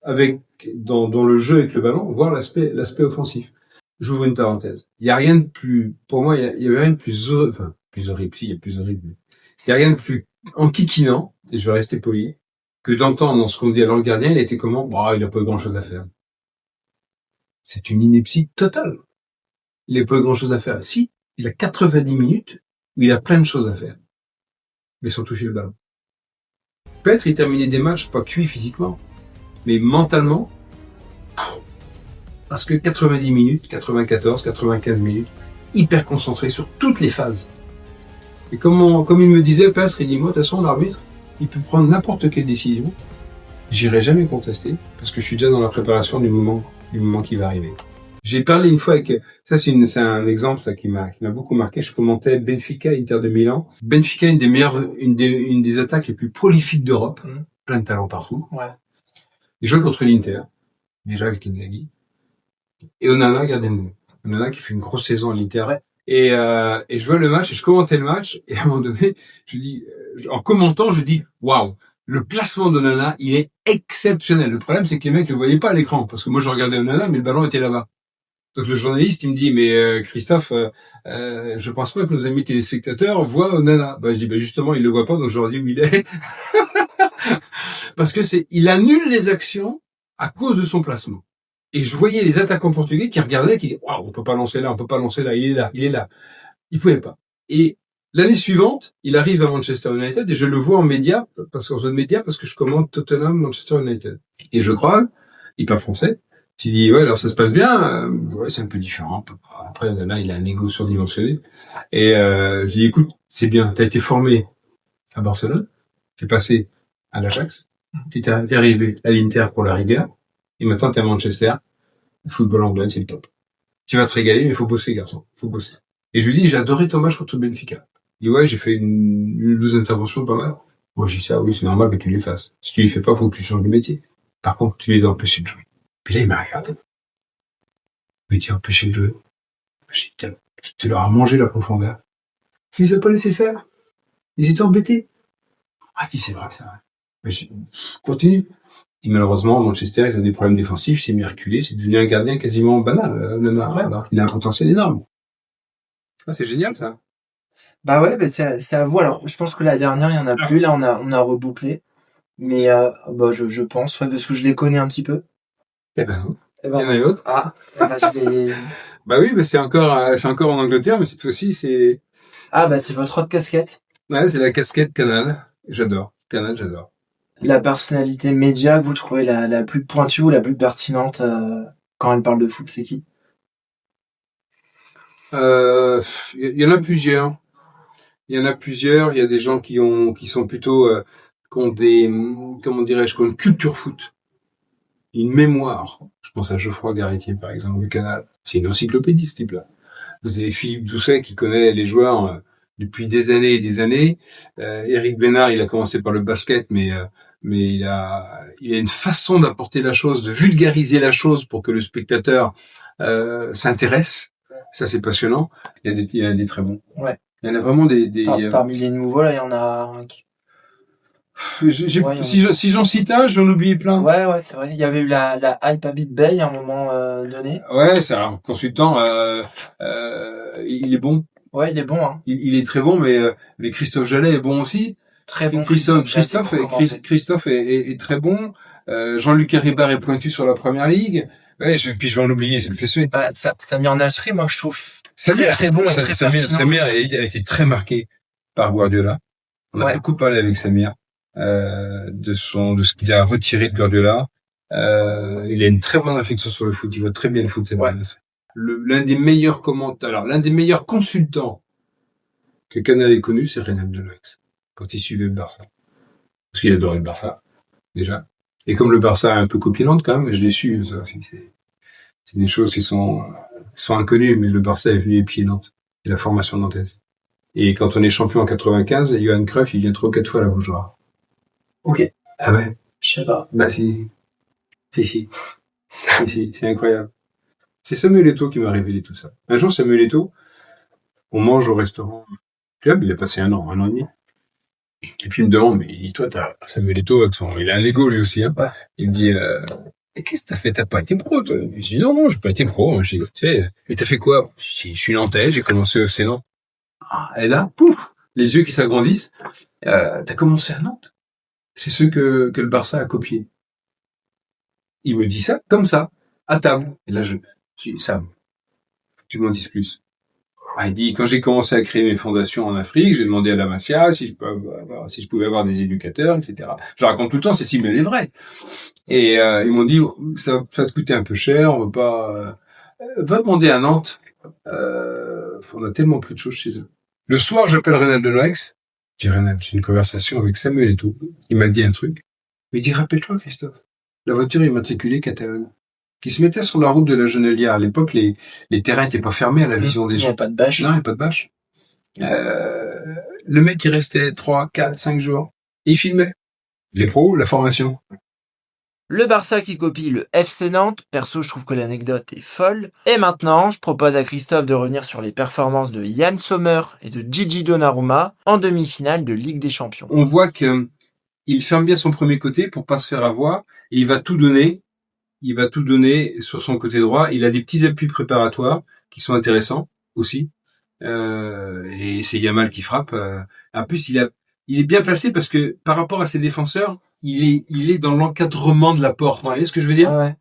dans le jeu avec le ballon, voir l'aspect offensif. J'ouvre une parenthèse. Il y a rien de plus, pour moi, il y avait rien de plus horrible, plus horrible, si, il y a plus horrible. Il y a rien de plus enquiquinant, et je vais rester poli, que d'entendre ce qu'on dit. Alors le gardien, il a été comment? Il a pas eu grand chose à faire. C'est une ineptie totale. Il a pas eu grand chose à faire. Si. Il a 90 minutes où il a plein de choses à faire. Mais sans toucher le ballon. Peut-être il terminait des matchs pas cuits physiquement, mais mentalement, parce que 90 minutes, 94, 95 minutes, hyper concentré sur toutes les phases. Et comme il me disait, Petre, il dit, moi, de toute façon, l'arbitre, il peut prendre n'importe quelle décision. J'irai jamais contester, parce que je suis déjà dans la préparation du moment qui va arriver. J'ai parlé une fois avec, ça c'est un exemple, ça qui m'a beaucoup marqué. Je commentais Benfica, Inter de Milan. Benfica, une des attaques les plus prolifiques d'Europe. Plein de talents partout. Ouais. Ils jouent contre l'Inter. Déjà avec Inzaghi. Et Onana, gardien de but. Onana qui fait une grosse saison à l'Inter. Et je vois le match et je commentais le match. Et à un moment donné, en commentant, je dis, waouh! Le placement d'Onana, il est exceptionnel. Le problème, c'est que les mecs le voyaient pas à l'écran. Parce que moi, je regardais Onana, mais le ballon était là-bas. Donc le journaliste, il me dit, mais Christophe, je pense pas que nos amis téléspectateurs voient Onana. Je dis, justement, ils le voient pas, donc je leur dis où il est. Parce que il annule les actions à cause de son placement. Et je voyais les attaquants portugais qui regardaient, qui disaient, waouh, on peut pas lancer là, il est là. Il pouvait pas. Et l'année suivante, il arrive à Manchester United et je le vois en média, parce que je commente Tottenham, Manchester United. Et je croise, il parle français. Tu dis, ouais, alors ça se passe bien, ouais, c'est un peu différent. Après, là, il a un ego surdimensionné. Et je dis, écoute, c'est bien, t'as été formé à Barcelone, t'es passé à l'Ajax, t'es arrivé à l'Inter pour la rigueur, et maintenant t'es à Manchester. Le football anglais, c'est le top. Tu vas te régaler, mais il faut bosser, garçon. Faut bosser. Et je lui dis, j'ai adoré ton match contre Benfica. Il dit, ouais, j'ai fait une 12 interventions pas mal. Moi, je dis ça, oui, c'est normal que tu les fasses. Si tu les fais pas, faut que tu changes de métier. Par contre, tu les as empêchés de jouer. Puis là, il m'a regardé. Il m'a dit, empêcher de jouer. J'ai dit, tu leur as mangé la profondeur. Tu les as pas laissés faire. Ils étaient embêtés. Ah, dit, c'est vrai que ça. Mais continue. Et malheureusement, Manchester, ils ont des problèmes défensifs, c'est mis à reculer, c'est devenu un gardien quasiment banal, alors qu'il a un potentiel énorme. Ah, c'est génial, ça. Bah ouais, c'est à vous. Alors, je pense que la dernière, il y en a plus. Là, on a rebouclé. Mais, je pense, ouais, parce que je les connais un petit peu. Il y en a une autre. Ah, je vais... Bah oui, c'est encore en Angleterre, mais cette fois-ci, c'est... Ah, c'est votre autre casquette. Ouais, c'est la casquette Canal. J'adore. Canal, j'adore. La personnalité média que vous trouvez la plus pointue ou la plus pertinente quand elle parle de foot, c'est qui? Il y en a plusieurs. Il y a des gens qui sont plutôt qui ont une culture foot, une mémoire. Je pense à Geoffroy Garretier par exemple du Canal. C'est une encyclopédie ce type-là. Vous avez Philippe Doucet qui connaît les joueurs depuis des années et des années. Éric Bénard, il a commencé par le basket, mais il a une façon d'apporter la chose, de vulgariser la chose pour que le spectateur s'intéresse. Ça, c'est passionnant. Il y a des très bons. Ouais. Il y en a vraiment des parmi les nouveaux, là, il y en a un qui... Si j'en cite un, j'en oublie plein. Ouais, c'est vrai. Il y avait eu la hype à Big Bay à un moment donné. Ouais, c'est un consultant, il est bon. Ouais, il est bon, hein. Il est très bon, mais Christophe Jallet est bon aussi. Très bon. Christophe est très bon. Jean-Luc Haribar est pointu sur la première ligue. Ouais, puis je vais en oublier, ça me fait suer. Samir Nasri, moi, je trouve très bon et très pertinent. Samir a été très marqué par Guardiola. On a beaucoup parlé avec Samir, de ce qu'il a retiré de Guardiola. Il a une très bonne affection sur le foot. Il voit très bien le foot, c'est vrai. L'un des meilleurs consultants que Canal ait connu, c'est Reynald Deloix. Quand il suivait le Barça. Parce qu'il adorait le Barça, déjà. Et comme le Barça a un peu copié Nantes, quand même, je l'ai su, ça. C'est des choses qui sont inconnues, mais le Barça est venu épier Nantes. Et la formation nantaise. Et quand on est champion en 95, Johan Cruyff, il vient 3 ou 4 fois à la Beaujoire. Ok. Ah ouais? Je sais pas. Bah si. Si, c'est incroyable. C'est Samuel Eto'o qui m'a révélé tout ça. Un jour, Samuel Eto'o, on mange au restaurant club, il a passé un an et demi. Et puis il me demande, mais toi, Samuel Eto'o, il a un ego lui aussi, hein. Ouais. Il me dit, et qu'est-ce que t'as fait? T'as pas été pro, toi? Je dis, non, j'ai pas été pro. Je dis, tu sais, et t'as fait quoi? Je suis nantais, j'ai commencé au FC Nantes. Ah, et là, pouf, les yeux qui s'agrandissent. T'as commencé à Nantes? C'est ce que le Barça a copié. Il me dit ça, comme ça, à table. Et là, je dis, Sam, tu m'en dis plus. Ah, il dit, quand j'ai commencé à créer mes fondations en Afrique, j'ai demandé à la Masia si je pouvais avoir des éducateurs, etc. Je raconte tout le temps, c'est si, mais elle est vraie. Et ils m'ont dit, ça va te coûter un peu cher, on va pas... va demander à Nantes. On a tellement plus de choses chez eux. Le soir, j'appelle Reynald Deloix. Je dis, Reynald, j'ai une conversation avec Samuel Eto'o. Il m'a dit un truc. Il dit, rappelle-toi, Christophe, la voiture immatriculée Catalogne, qui se mettait sur la route de la Genelière. À l'époque, les terrains étaient pas fermés à la vision des gens. Il n'y a pas de bâche. Non, il n'y a pas de bâche. Le mec, il restait 3, 4, 5 jours. Et il filmait. Les pros, la formation. Le Barça qui copie le FC Nantes. Perso, je trouve que l'anecdote est folle. Et maintenant, je propose à Christophe de revenir sur les performances de Yann Sommer et de Gigi Donnarumma en demi-finale de Ligue des Champions. On voit que il ferme bien son premier côté pour pas se faire avoir et il va tout donner. Il va tout donner sur son côté droit. Il a des petits appuis préparatoires qui sont intéressants aussi. Et c'est Yamal qui frappe. En plus, il est bien placé parce que par rapport à ses défenseurs, il est dans l'encadrement de la porte. Ouais. Vous voyez ce que je veux dire? Ouais.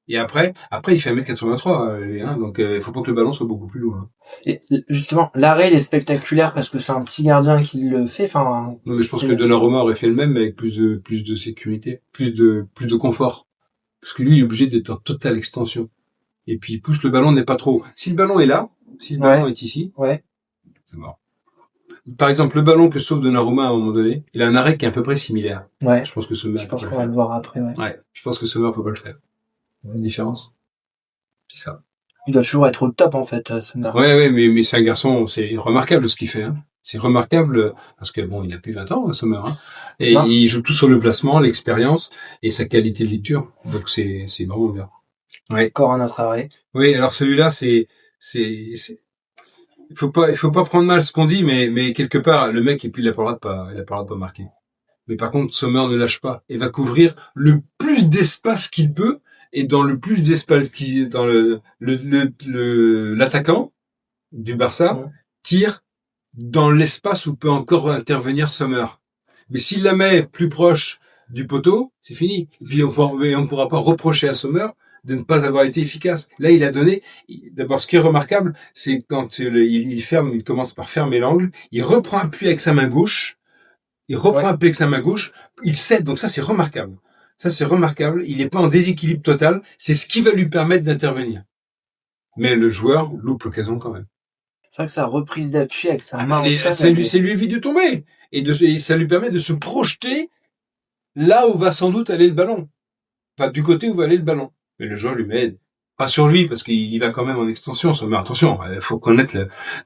Et après, il fait 1m83, donc il faut pas que le ballon soit beaucoup plus loin. Et justement, l'arrêt, il est spectaculaire parce que c'est un petit gardien qui le fait. Enfin. Non, mais je pense que Donnarumma aurait fait le même, mais avec plus de sécurité, plus de confort. Parce que lui, il est obligé d'être en totale extension. Et puis, il pousse le ballon, n'est pas trop. Si le ballon est là, si le ballon est ici, c'est mort. Par exemple, le ballon que sauve Donnarumma à un moment donné, il a un arrêt qui est à peu près similaire. Ouais. Je pense que Sommer. Je pense qu'on va le voir après, Ouais. Je pense que Sommer peut pas le faire. Une différence. C'est ça. Il doit toujours être au top, en fait, Sommer. Ouais, mais c'est un garçon, c'est remarquable ce qu'il fait, hein. C'est remarquable, parce que bon, il a plus 20 ans, Sommer, hein. Et il joue tout sur le placement, l'expérience et sa qualité de lecture. Donc c'est vraiment bien. Ouais. Encore un autre arrêt. Oui, alors celui-là, il faut pas prendre mal ce qu'on dit, mais quelque part, le mec, et puis il a pas le droit de pas marquer. Mais par contre, Sommer ne lâche pas et va couvrir le plus d'espace qu'il peut, et dans le plus d'espace qui, dans l'attaquant du Barça, tire dans l'espace où peut encore intervenir Sommer. Mais s'il la met plus proche du poteau, c'est fini. Et puis on pourra pas reprocher à Sommer de ne pas avoir été efficace. Là, il a donné. D'abord, ce qui est remarquable, c'est quand il commence par fermer l'angle, il reprend appui avec sa main gauche, il cède. Donc ça, c'est remarquable. Il n'est pas en déséquilibre total. C'est ce qui va lui permettre d'intervenir. Mais le joueur loupe l'occasion quand même. C'est vrai que sa reprise d'appui avec sa main, ça lui évite de tomber. Et ça lui permet de se projeter là où va sans doute aller le ballon. Enfin, du côté où va aller le ballon. Mais le joueur lui met pas sur lui, parce qu'il y va quand même en extension. Mais attention, il faut connaître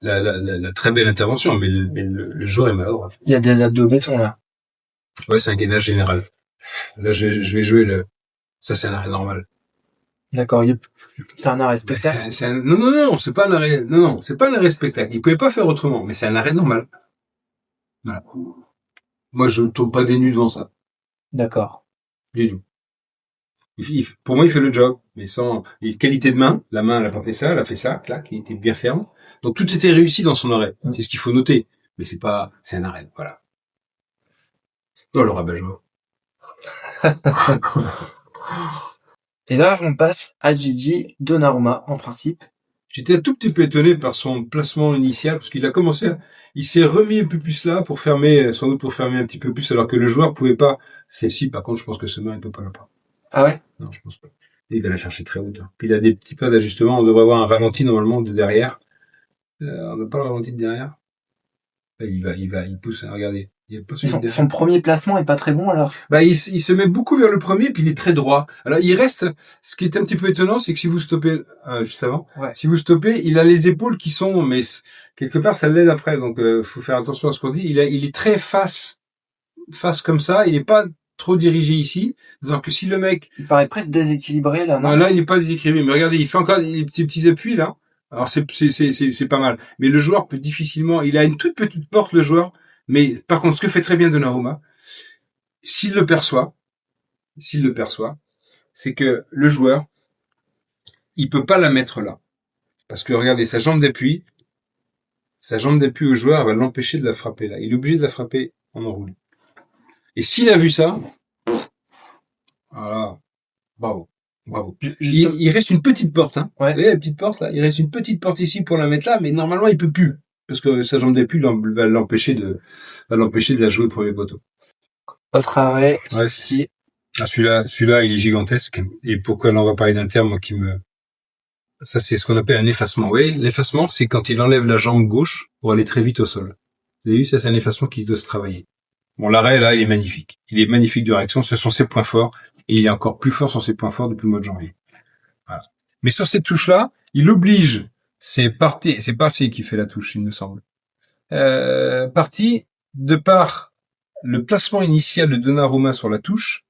la très belle intervention, mais le joueur est maladroit. Il y a des abdos béton, là. Ouais, c'est un gainage général. Là, je vais jouer ça, c'est un arrêt normal. D'accord, c'est un arrêt spectacle. Non, c'est pas un arrêt, non, c'est pas un arrêt spectacle. Il pouvait pas faire autrement, mais c'est un arrêt normal. Voilà. Moi, je tombe pas des nues devant ça. D'accord. Du tout. Pour moi, il fait le job, mais sans qualité de main. La main, elle a pas fait ça, elle a fait ça, clac, il était bien ferme. Donc tout était réussi dans son arrêt. C'est ce qu'il faut noter. Mais c'est un arrêt, voilà. Oh, le rabat-joie. Et là, on passe à Gigi Donnarumma, en principe. J'étais un tout petit peu étonné par son placement initial, parce qu'il a commencé, il s'est remis un peu plus là sans doute pour fermer un petit peu plus, alors que le joueur pouvait pas. Celle-ci, par contre, je pense que Sommer, il peut pas la prendre. Ah ouais? Non, je pense pas. Il va la chercher très haute. Puis il a des petits pas d'ajustement. On devrait avoir un ralenti normalement de derrière. On n'a pas le ralenti de derrière. Il pousse. Regardez. Son premier placement est pas très bon alors. Il se met beaucoup vers le premier, puis il est très droit. Alors il reste. Ce qui est un petit peu étonnant, c'est que si vous stoppez juste avant, si vous stoppez, il a les épaules qui sont, mais quelque part ça l'aide après. Donc faut faire attention à ce qu'on dit. Il est très face comme ça. Il est pas trop dirigé ici. C'est-à-dire que si le mec, il paraît presque déséquilibré là. Non, là il est pas déséquilibré. Mais regardez, il fait encore les petits appuis là. Alors c'est pas mal. Mais le joueur peut difficilement. Il a une toute petite porte le joueur. Mais par contre, ce que fait très bien Donnarumma, s'il le perçoit, c'est que le joueur, il peut pas la mettre là. Parce que regardez, sa jambe d'appui au joueur, elle va l'empêcher de la frapper là. Il est obligé de la frapper en enroulé. Et s'il a vu ça, voilà, bravo. Il reste une petite porte, hein. Ouais. Vous voyez la petite porte là? Il reste une petite porte ici pour la mettre là, mais normalement il peut plus. Parce que sa jambe d'appui va l'empêcher de la jouer premier poteau. Autre arrêt. Ouais, ici. Celui-là, il est gigantesque. Et pourquoi là, on va parler d'un terme ça, c'est ce qu'on appelle un effacement. Oui, l'effacement, c'est quand il enlève la jambe gauche pour aller très vite au sol. Vous avez vu, ça, c'est un effacement qui doit se travailler. Bon, l'arrêt, là, il est magnifique. Il est magnifique de réaction. Ce sont ses points forts. Et il est encore plus fort sur ses points forts depuis le mois de janvier. Voilà. Mais sur cette touche-là, il oblige. C'est Partey qui fait la touche, il me semble. Partey, de par le placement initial de Donnarumma sur la touche,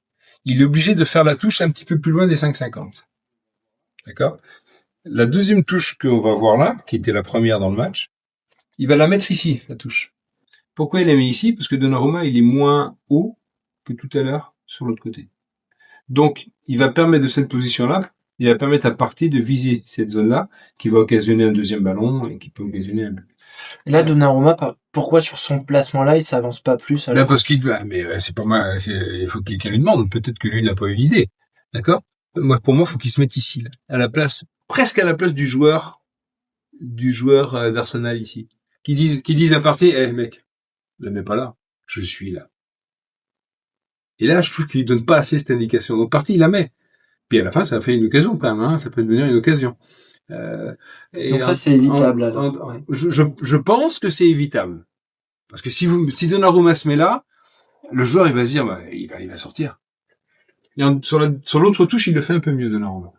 il est obligé de faire la touche un petit peu plus loin des 5,50. D'accord? La deuxième touche qu'on va voir là, qui était la première dans le match, il va la mettre ici, la touche. Pourquoi il la met ici? Parce que Donnarumma, il est moins haut que tout à l'heure sur l'autre côté. Donc, il va permettre de cette position-là, il va permettre à Partey de viser cette zone-là, qui va occasionner un deuxième ballon et qui peut occasionner un but. Et là, Donnarumma, pourquoi sur son placement-là, il s'avance pas plus alors? Là, parce mais c'est pas mal, il faut que quelqu'un lui demande. Peut-être que lui n'a pas eu l'idée. D'accord? Pour moi, faut qu'il se mette ici, là. Presque à la place du joueur d'Arsenal ici. Qui disent à Partey, mec, ne mets pas là. Je suis là. Et là, je trouve qu'il lui donne pas assez cette indication. Donc, Partey, il la met. Puis à la fin, ça fait une occasion quand même, hein. Ça peut devenir une occasion. Donc ça, c'est évitable, alors. Ouais. Je pense que c'est évitable. Parce que si Donnarumma se met là, le joueur, il va se dire, il va sortir. Et sur l'autre touche, il le fait un peu mieux, Donnarumma.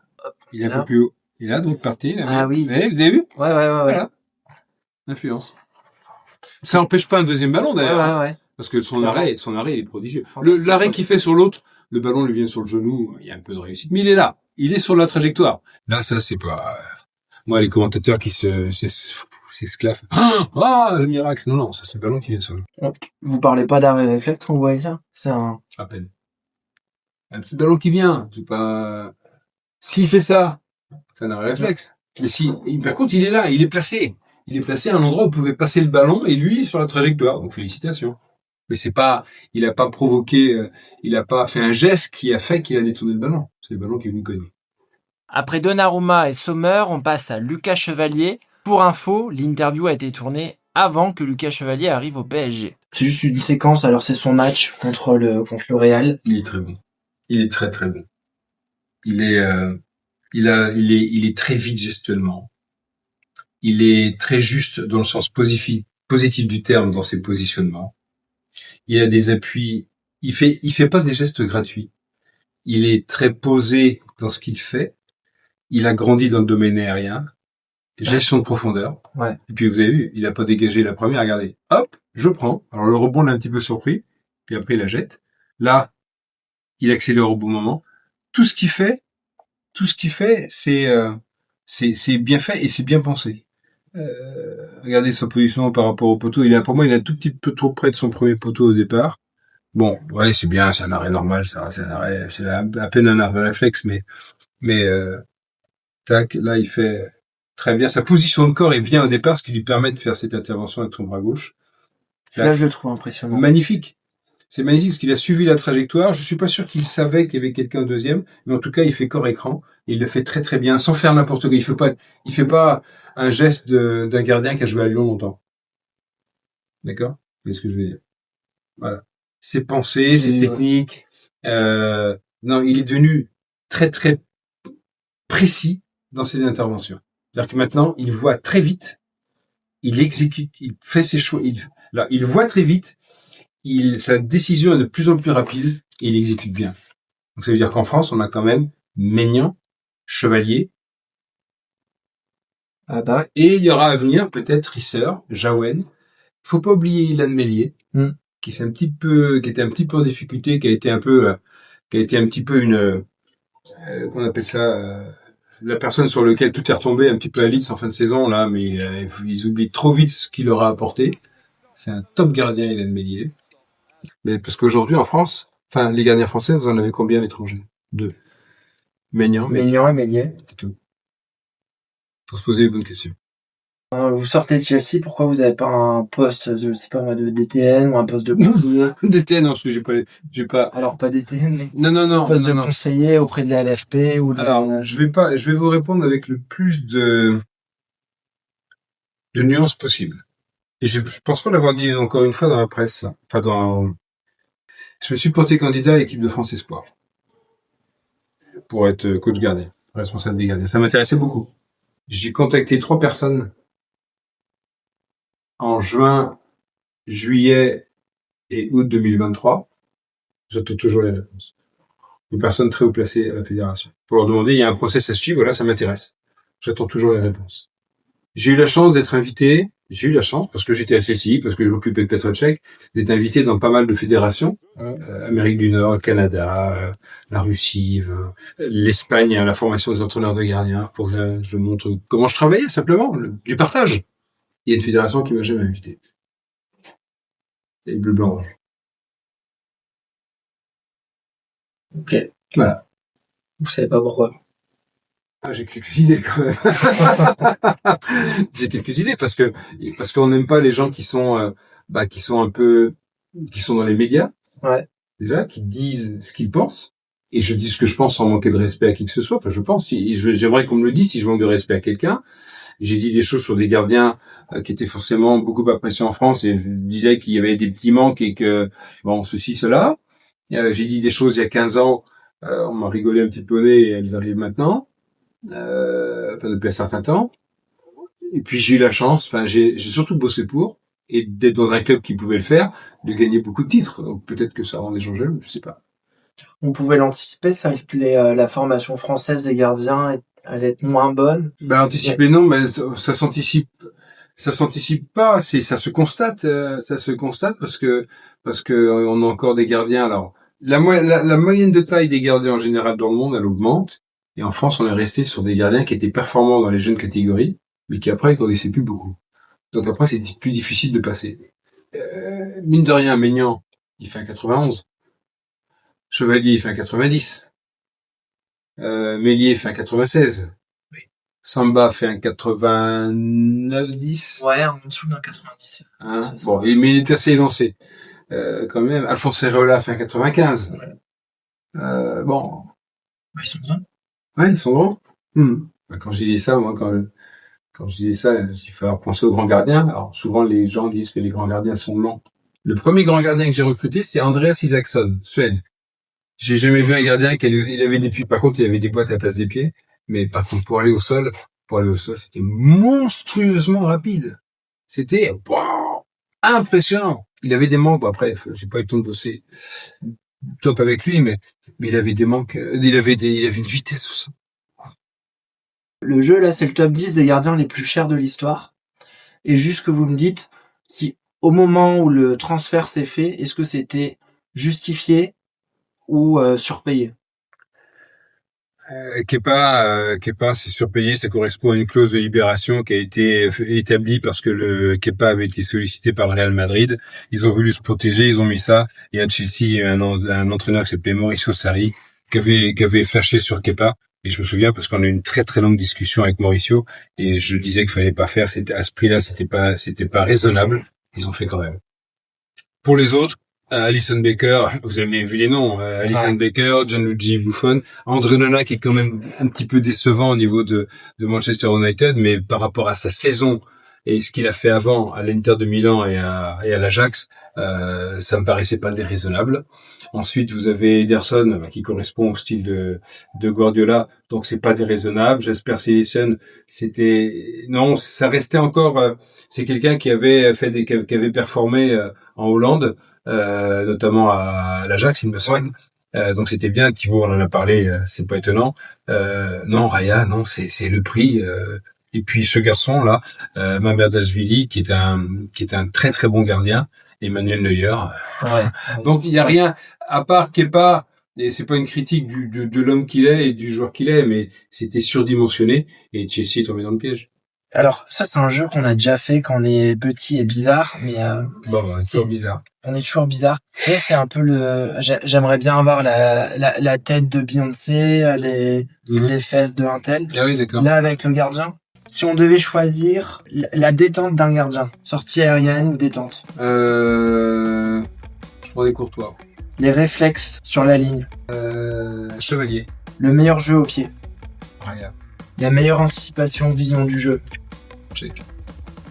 Il est un peu plus haut. Et là, d'autre partie. Là, ah oui. Vous avez vu? Ouais. Voilà. Influence. Ça n'empêche pas un deuxième ballon, d'ailleurs. Ouais. Parce que son arrêt, il est prodigieux. L'arrêt qu'il fait sur l'autre, le ballon lui vient sur le genou, il y a un peu de réussite. Mais il est là. Il est sur la trajectoire. Là, ça, c'est pas... Moi, les commentateurs qui s'esclavent. Le miracle. Non, ça, c'est le ballon qui vient sur le... Vous parlez pas d'arrêt réflexe, vous voyez ça? C'est un... À peine. C'est le ballon qui vient. C'est pas... S'il fait ça, c'est un arrêt réflexe. Mais par contre, il est là, il est placé. Il est placé à un endroit où pouvait passer le ballon et lui sur la trajectoire. Donc, félicitations. Mais il a pas provoqué, il a pas fait un geste qui a fait qu'il a détourné le ballon. C'est le ballon qui est venu cogner. Après Donnarumma et Sommer, on passe à Lucas Chevalier. Pour info, l'interview a été tournée avant que Lucas Chevalier arrive au PSG. C'est juste une séquence, alors c'est son match contre le Real. Il est très bon. Il est très très bon. Il est très vite gestuellement. Il est très juste dans le sens positif du terme dans ses positionnements. Il a des appuis. Il fait pas des gestes gratuits. Il est très posé dans ce qu'il fait. Il a grandi dans le domaine aérien. Gestion de profondeur. Ouais. Et puis vous avez vu, il a pas dégagé la première. Regardez. Hop, je prends. Alors le rebond l'a un petit peu surpris. Puis après il la jette. Là, il accélère au bon moment. Tout ce qu'il fait, c'est bien fait et c'est bien pensé. Regardez son positionnement par rapport au poteau. Il a un tout petit peu trop près de son premier poteau au départ. Bon, ouais, c'est bien, c'est un arrêt normal, ça, c'est à peine un arrêt réflexe, mais tac, là, il fait très bien. Sa position de corps est bien au départ, ce qui lui permet de faire cette intervention avec son bras gauche. Là, je le trouve impressionnant. Magnifique. C'est magnifique parce qu'il a suivi la trajectoire. Je suis pas sûr qu'il savait qu'il y avait quelqu'un au deuxième, mais en tout cas, il fait corps écran. Et il le fait très très bien, sans faire n'importe quoi. Il fait pas un geste d'un gardien qui a joué à Lyon longtemps. D'accord? C'est ce que je veux dire. Voilà. Ses pensées, ses techniques. Non, il est devenu très très précis dans ses interventions. C'est-à-dire que maintenant, il voit très vite, il exécute, il fait ses choix. Il voit très vite. Sa décision est de plus en plus rapide et il exécute bien. Donc ça veut dire qu'en France, on a quand même Maignan, Chevalier. Et il y aura à venir peut-être Risser, Jaouen. Faut pas oublier Ilan Meslier, qui était un petit peu en difficulté, qui a été un petit peu une, qu'on appelle ça, la personne sur laquelle tout est retombé un petit peu à Leeds en fin de saison là, mais ils oublient trop vite ce qu'il leur a apporté. C'est un top gardien, Ilan Meslier. Mais parce qu'aujourd'hui en France, les gardiens français, vous en avez combien à l'étranger? 2. Maignan et Meslier. C'est tout. Faut se poser les bonnes questions. Vous sortez de Chelsea, pourquoi vous avez pas un poste, je sais pas moi, de DTN ou un poste de conseiller? DTN, non, parce que j'ai pas. Alors pas DTN, mais. Non. Poste de conseiller auprès de la LFP ou de. Alors, je vais vous répondre avec le plus de nuances possible. Et je pense pas l'avoir dit encore une fois dans la presse. Je me suis porté candidat à l'équipe de France Espoir. Pour être coach gardien, responsable des gardiens. Ça m'intéressait beaucoup. J'ai contacté 3 personnes en juin, juillet et août 2023. J'attends toujours les réponses. Des personnes très haut placées à la fédération. Pour leur demander, il y a un process à suivre, voilà, ça m'intéresse. J'attends toujours les réponses. J'ai eu la chance d'être invité. J'ai eu la chance, parce que j'étais à Chelsea, parce que je m'occupais de Petr Cech, d'être invité dans pas mal de fédérations. Amérique du Nord, Canada, la Russie, l'Espagne, la formation des entraîneurs de gardiens, pour que je montre comment je travaillais, simplement, du partage. Il y a une fédération qui m'a jamais invité. Et bleu, blanc, rouge. Ok. Voilà. Vous savez pas pourquoi. J'ai quelques idées quand même. J'ai quelques idées parce qu'on n'aime pas les gens qui sont dans les médias. Ouais. Déjà, qui disent ce qu'ils pensent. Et je dis ce que je pense sans manquer de respect à qui que ce soit. Enfin, je pense. J'aimerais qu'on me le dise si je manque de respect à quelqu'un. J'ai dit des choses sur des gardiens qui étaient forcément beaucoup appréciés en France et je disais qu'il y avait des petits manques et que ceci, cela. J'ai dit des choses il y a 15 ans. On m'a rigolé un petit peu au nez et elles arrivent maintenant. Depuis un certain temps. Et puis j'ai eu la chance, j'ai surtout bossé pour, et d'être dans un club qui pouvait le faire, de gagner beaucoup de titres. Donc peut-être que ça rend les gens jaloux, je sais pas. On pouvait l'anticiper, ça, avec la formation française des gardiens allait être moins bonne. Anticiper non, mais ça s'anticipe pas, ça se constate parce que on a encore des gardiens. Alors la moyenne de taille des gardiens en général dans le monde, elle augmente, et en France on est resté sur des gardiens qui étaient performants dans les jeunes catégories, mais qui après ils connaissaient plus beaucoup. Donc après c'est plus difficile de passer. Mine de rien, Maignan, il fait un 91. Chevalier, il fait un 90. Mélier fait un 96. Oui. Samba fait un 89-10. Ouais, en dessous d'un 90. Hein, bon, mais il est assez élancé. Quand même. Alphonse Areola fait un 95. Ouais. Bon. Ouais, ils sont grands. Ouais, ils sont grands. Quand je dis ça, moi, quand je dis ça, il faut penser aux grands gardiens. Alors, souvent, les gens disent que les grands gardiens sont lents. Le premier grand gardien que j'ai recruté, c'est Andreas Isaksson, Suède. J'ai jamais vu un gardien il avait des pieds. Par contre, il avait des boîtes à la place des pieds. Mais par contre, pour aller au sol, c'était monstrueusement rapide. C'était, impressionnant. Il avait des manques. Bon, après, j'ai pas eu le temps de bosser top avec lui, mais il avait des manques. Il avait une vitesse aussi. Le jeu, là, c'est le top 10 des gardiens les plus chers de l'histoire. Et juste que vous me dites, si au moment où le transfert s'est fait, est-ce que c'était justifié ou surpayé? Kepa, c'est surpayé, ça correspond à une clause de libération qui a été établie parce que le Kepa avait été sollicité par le Real Madrid. Ils ont voulu se protéger, ils ont mis ça. Et à Chelsea, il y a un entraîneur qui s'appelait Mauricio Sarri qui avait flashé sur Kepa. Et je me souviens parce qu'on a eu une très très longue discussion avec Mauricio et je disais qu'il fallait pas faire. À ce prix-là, c'était pas raisonnable. Ils ont fait quand même. Pour les autres, Alisson Becker, vous avez vu les noms, Alisson Becker, Gianluigi Buffon, André Onana qui est quand même un petit peu décevant au niveau de Manchester United, mais par rapport à sa saison et ce qu'il a fait avant à l'Inter de Milan et à l'Ajax, ça me paraissait pas déraisonnable. Ensuite, vous avez Ederson qui correspond au style de Guardiola, donc c'est pas déraisonnable. Jasper Cillessen, ça restait encore. C'est quelqu'un qui avait qui avait performé en Hollande, notamment à l'Ajax, il me semble. Donc c'était bien. Thibaut, on en a parlé, c'est pas étonnant. Non, Raya, non, c'est le prix. Et puis ce garçon là, Mamardashvili, qui est un très très bon gardien. Emmanuel Neuer. Ouais. Donc il y a rien à part Kepa, et c'est pas une critique de l'homme qu'il est et du joueur qu'il est, mais c'était surdimensionné et Chelsea est tombé dans le piège. Alors ça c'est un jeu qu'on a déjà fait quand on est petit et bizarre, mais c'est toujours bizarre. On est toujours bizarre. Et c'est un peu j'aimerais bien avoir la tête de Beyoncé, les fesses de un tel. Ah oui, d'accord. Là avec le gardien. Si on devait choisir la détente d'un gardien, sortie aérienne ou détente? Je prends des Courtois. Les réflexes sur la ligne. Chevalier. Le meilleur jeu au pied. Raya. La meilleure anticipation, vision du jeu. Check.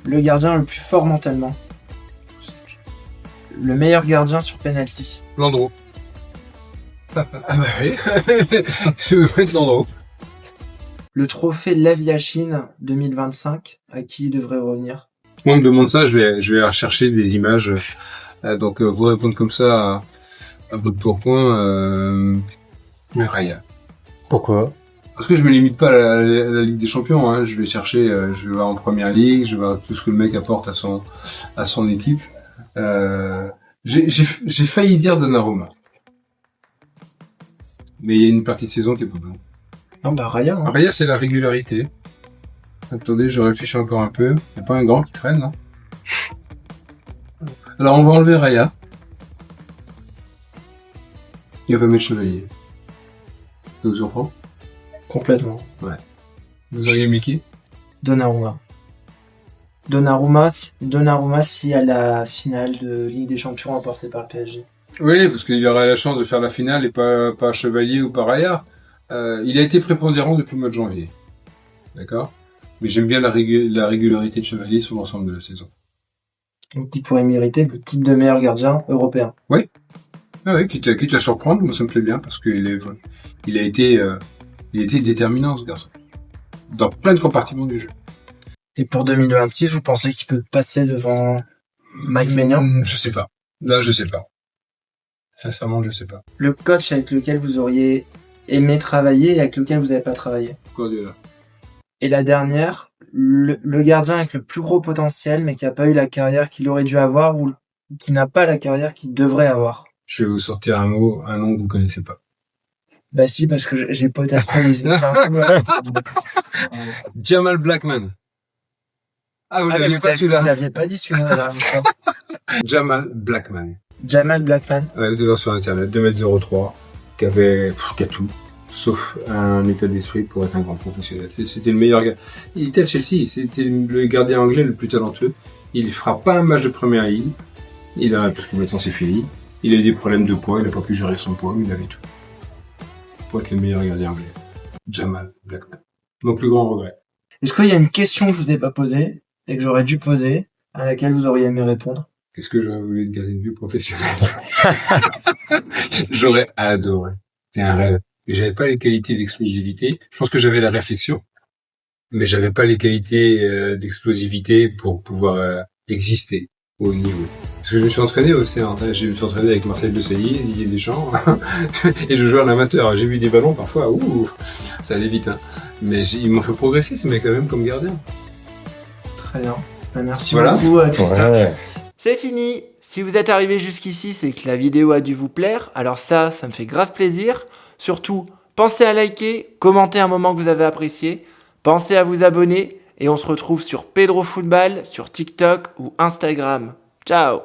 Le gardien le plus fort mentalement. Le meilleur gardien sur penalty. Landreau. Ah bah oui. Je vais mettre Landreau. Le trophée Laviachine 2025, à qui il devrait revenir? Moi, on me demande ça, je vais rechercher des images. Donc, vous répondre comme ça à votre pourpoint, Raya. Pourquoi? Parce que je me limite pas à la Ligue des Champions, hein. Je vais chercher, je vais voir en Première Ligue, je vais voir tout ce que le mec apporte à son équipe. J'ai failli dire Donnarumma. Mais il y a une partie de saison qui est pas bonne. Non, bah Raya. Hein. Raya, c'est la régularité. Attendez, je réfléchis encore un peu. Il n'y a pas un grand qui traîne, non? Alors, on va enlever Raya. Et on va mettre Chevalier. Ça vous surprend? Complètement. Ouais. Vous auriez mis qui? Donnarumma si à la finale de Ligue des Champions remportée par le PSG. Oui, parce qu'il y aurait la chance de faire la finale et pas Chevalier ou pas Raya. Il a été prépondérant depuis le mois de janvier. D'accord? Mais j'aime bien la régularité de Chevalier sur l'ensemble de la saison. Donc il pourrait mériter le titre de meilleur gardien européen. Oui. Ah oui, quitte à surprendre, moi ça me plaît bien parce qu'il a été déterminant ce garçon. Dans plein de compartiments du jeu. Et pour 2026, vous pensez qu'il peut passer devant Mike Maignan? Je sais pas. Là, je sais pas. Sincèrement, je sais pas. Le coach avec lequel vous auriez aimé travailler et avec lequel vous n'avez pas travaillé? Guardiola. Et la dernière, le gardien avec le plus gros potentiel, mais qui a pas eu la carrière qu'il aurait dû avoir ou qui n'a pas la carrière qu'il devrait avoir. Je vais vous sortir un nom que vous connaissez pas. Bah si, parce que j'ai potassé les yeux. Jamal Blackman. Ah, vous l'aviez pas celui-là. Vous l'aviez pas dit celui-là. Jamal Blackman. Jamal Blackman. Ouais, vous allez sur internet, 2m03, qui a tout, sauf un état d'esprit pour être un grand professionnel. C'était le meilleur gars. Il était à Chelsea, c'était le gardien anglais le plus talentueux. Il fera pas un match de première ligue. Parce que maintenant c'est fini. Il a eu des problèmes de poids, il a pas pu gérer son poids, il avait tout. Pour être le meilleur gardien anglais. Jamal Blackman. Mon plus grand regret. Est-ce qu'il y a une question que je vous ai pas posée et que j'aurais dû poser, à laquelle vous auriez aimé répondre? Qu'est-ce que j'aurais voulu être gardien de but professionnel? J'aurais adoré. C'est un rêve. Mais j'avais pas les qualités d'explosivité. Je pense que j'avais la réflexion, mais j'avais pas les qualités d'explosivité pour pouvoir exister au haut niveau. Parce que je me suis entraîné au CERN. Je me suis entraîné avec Marcel Desailly, Didier Deschamps, et je jouais en amateur. J'ai vu des ballons parfois, ça allait vite. Hein. Mais ils m'ont fait progresser, ces mecs quand même comme gardien. Très bien. Merci beaucoup, Christophe. Ouais. C'est fini. Si vous êtes arrivé jusqu'ici, c'est que la vidéo a dû vous plaire. Alors ça me fait grave plaisir. Surtout, pensez à liker, commenter un moment que vous avez apprécié. Pensez à vous abonner et on se retrouve sur Pedro Football, sur TikTok ou Instagram. Ciao!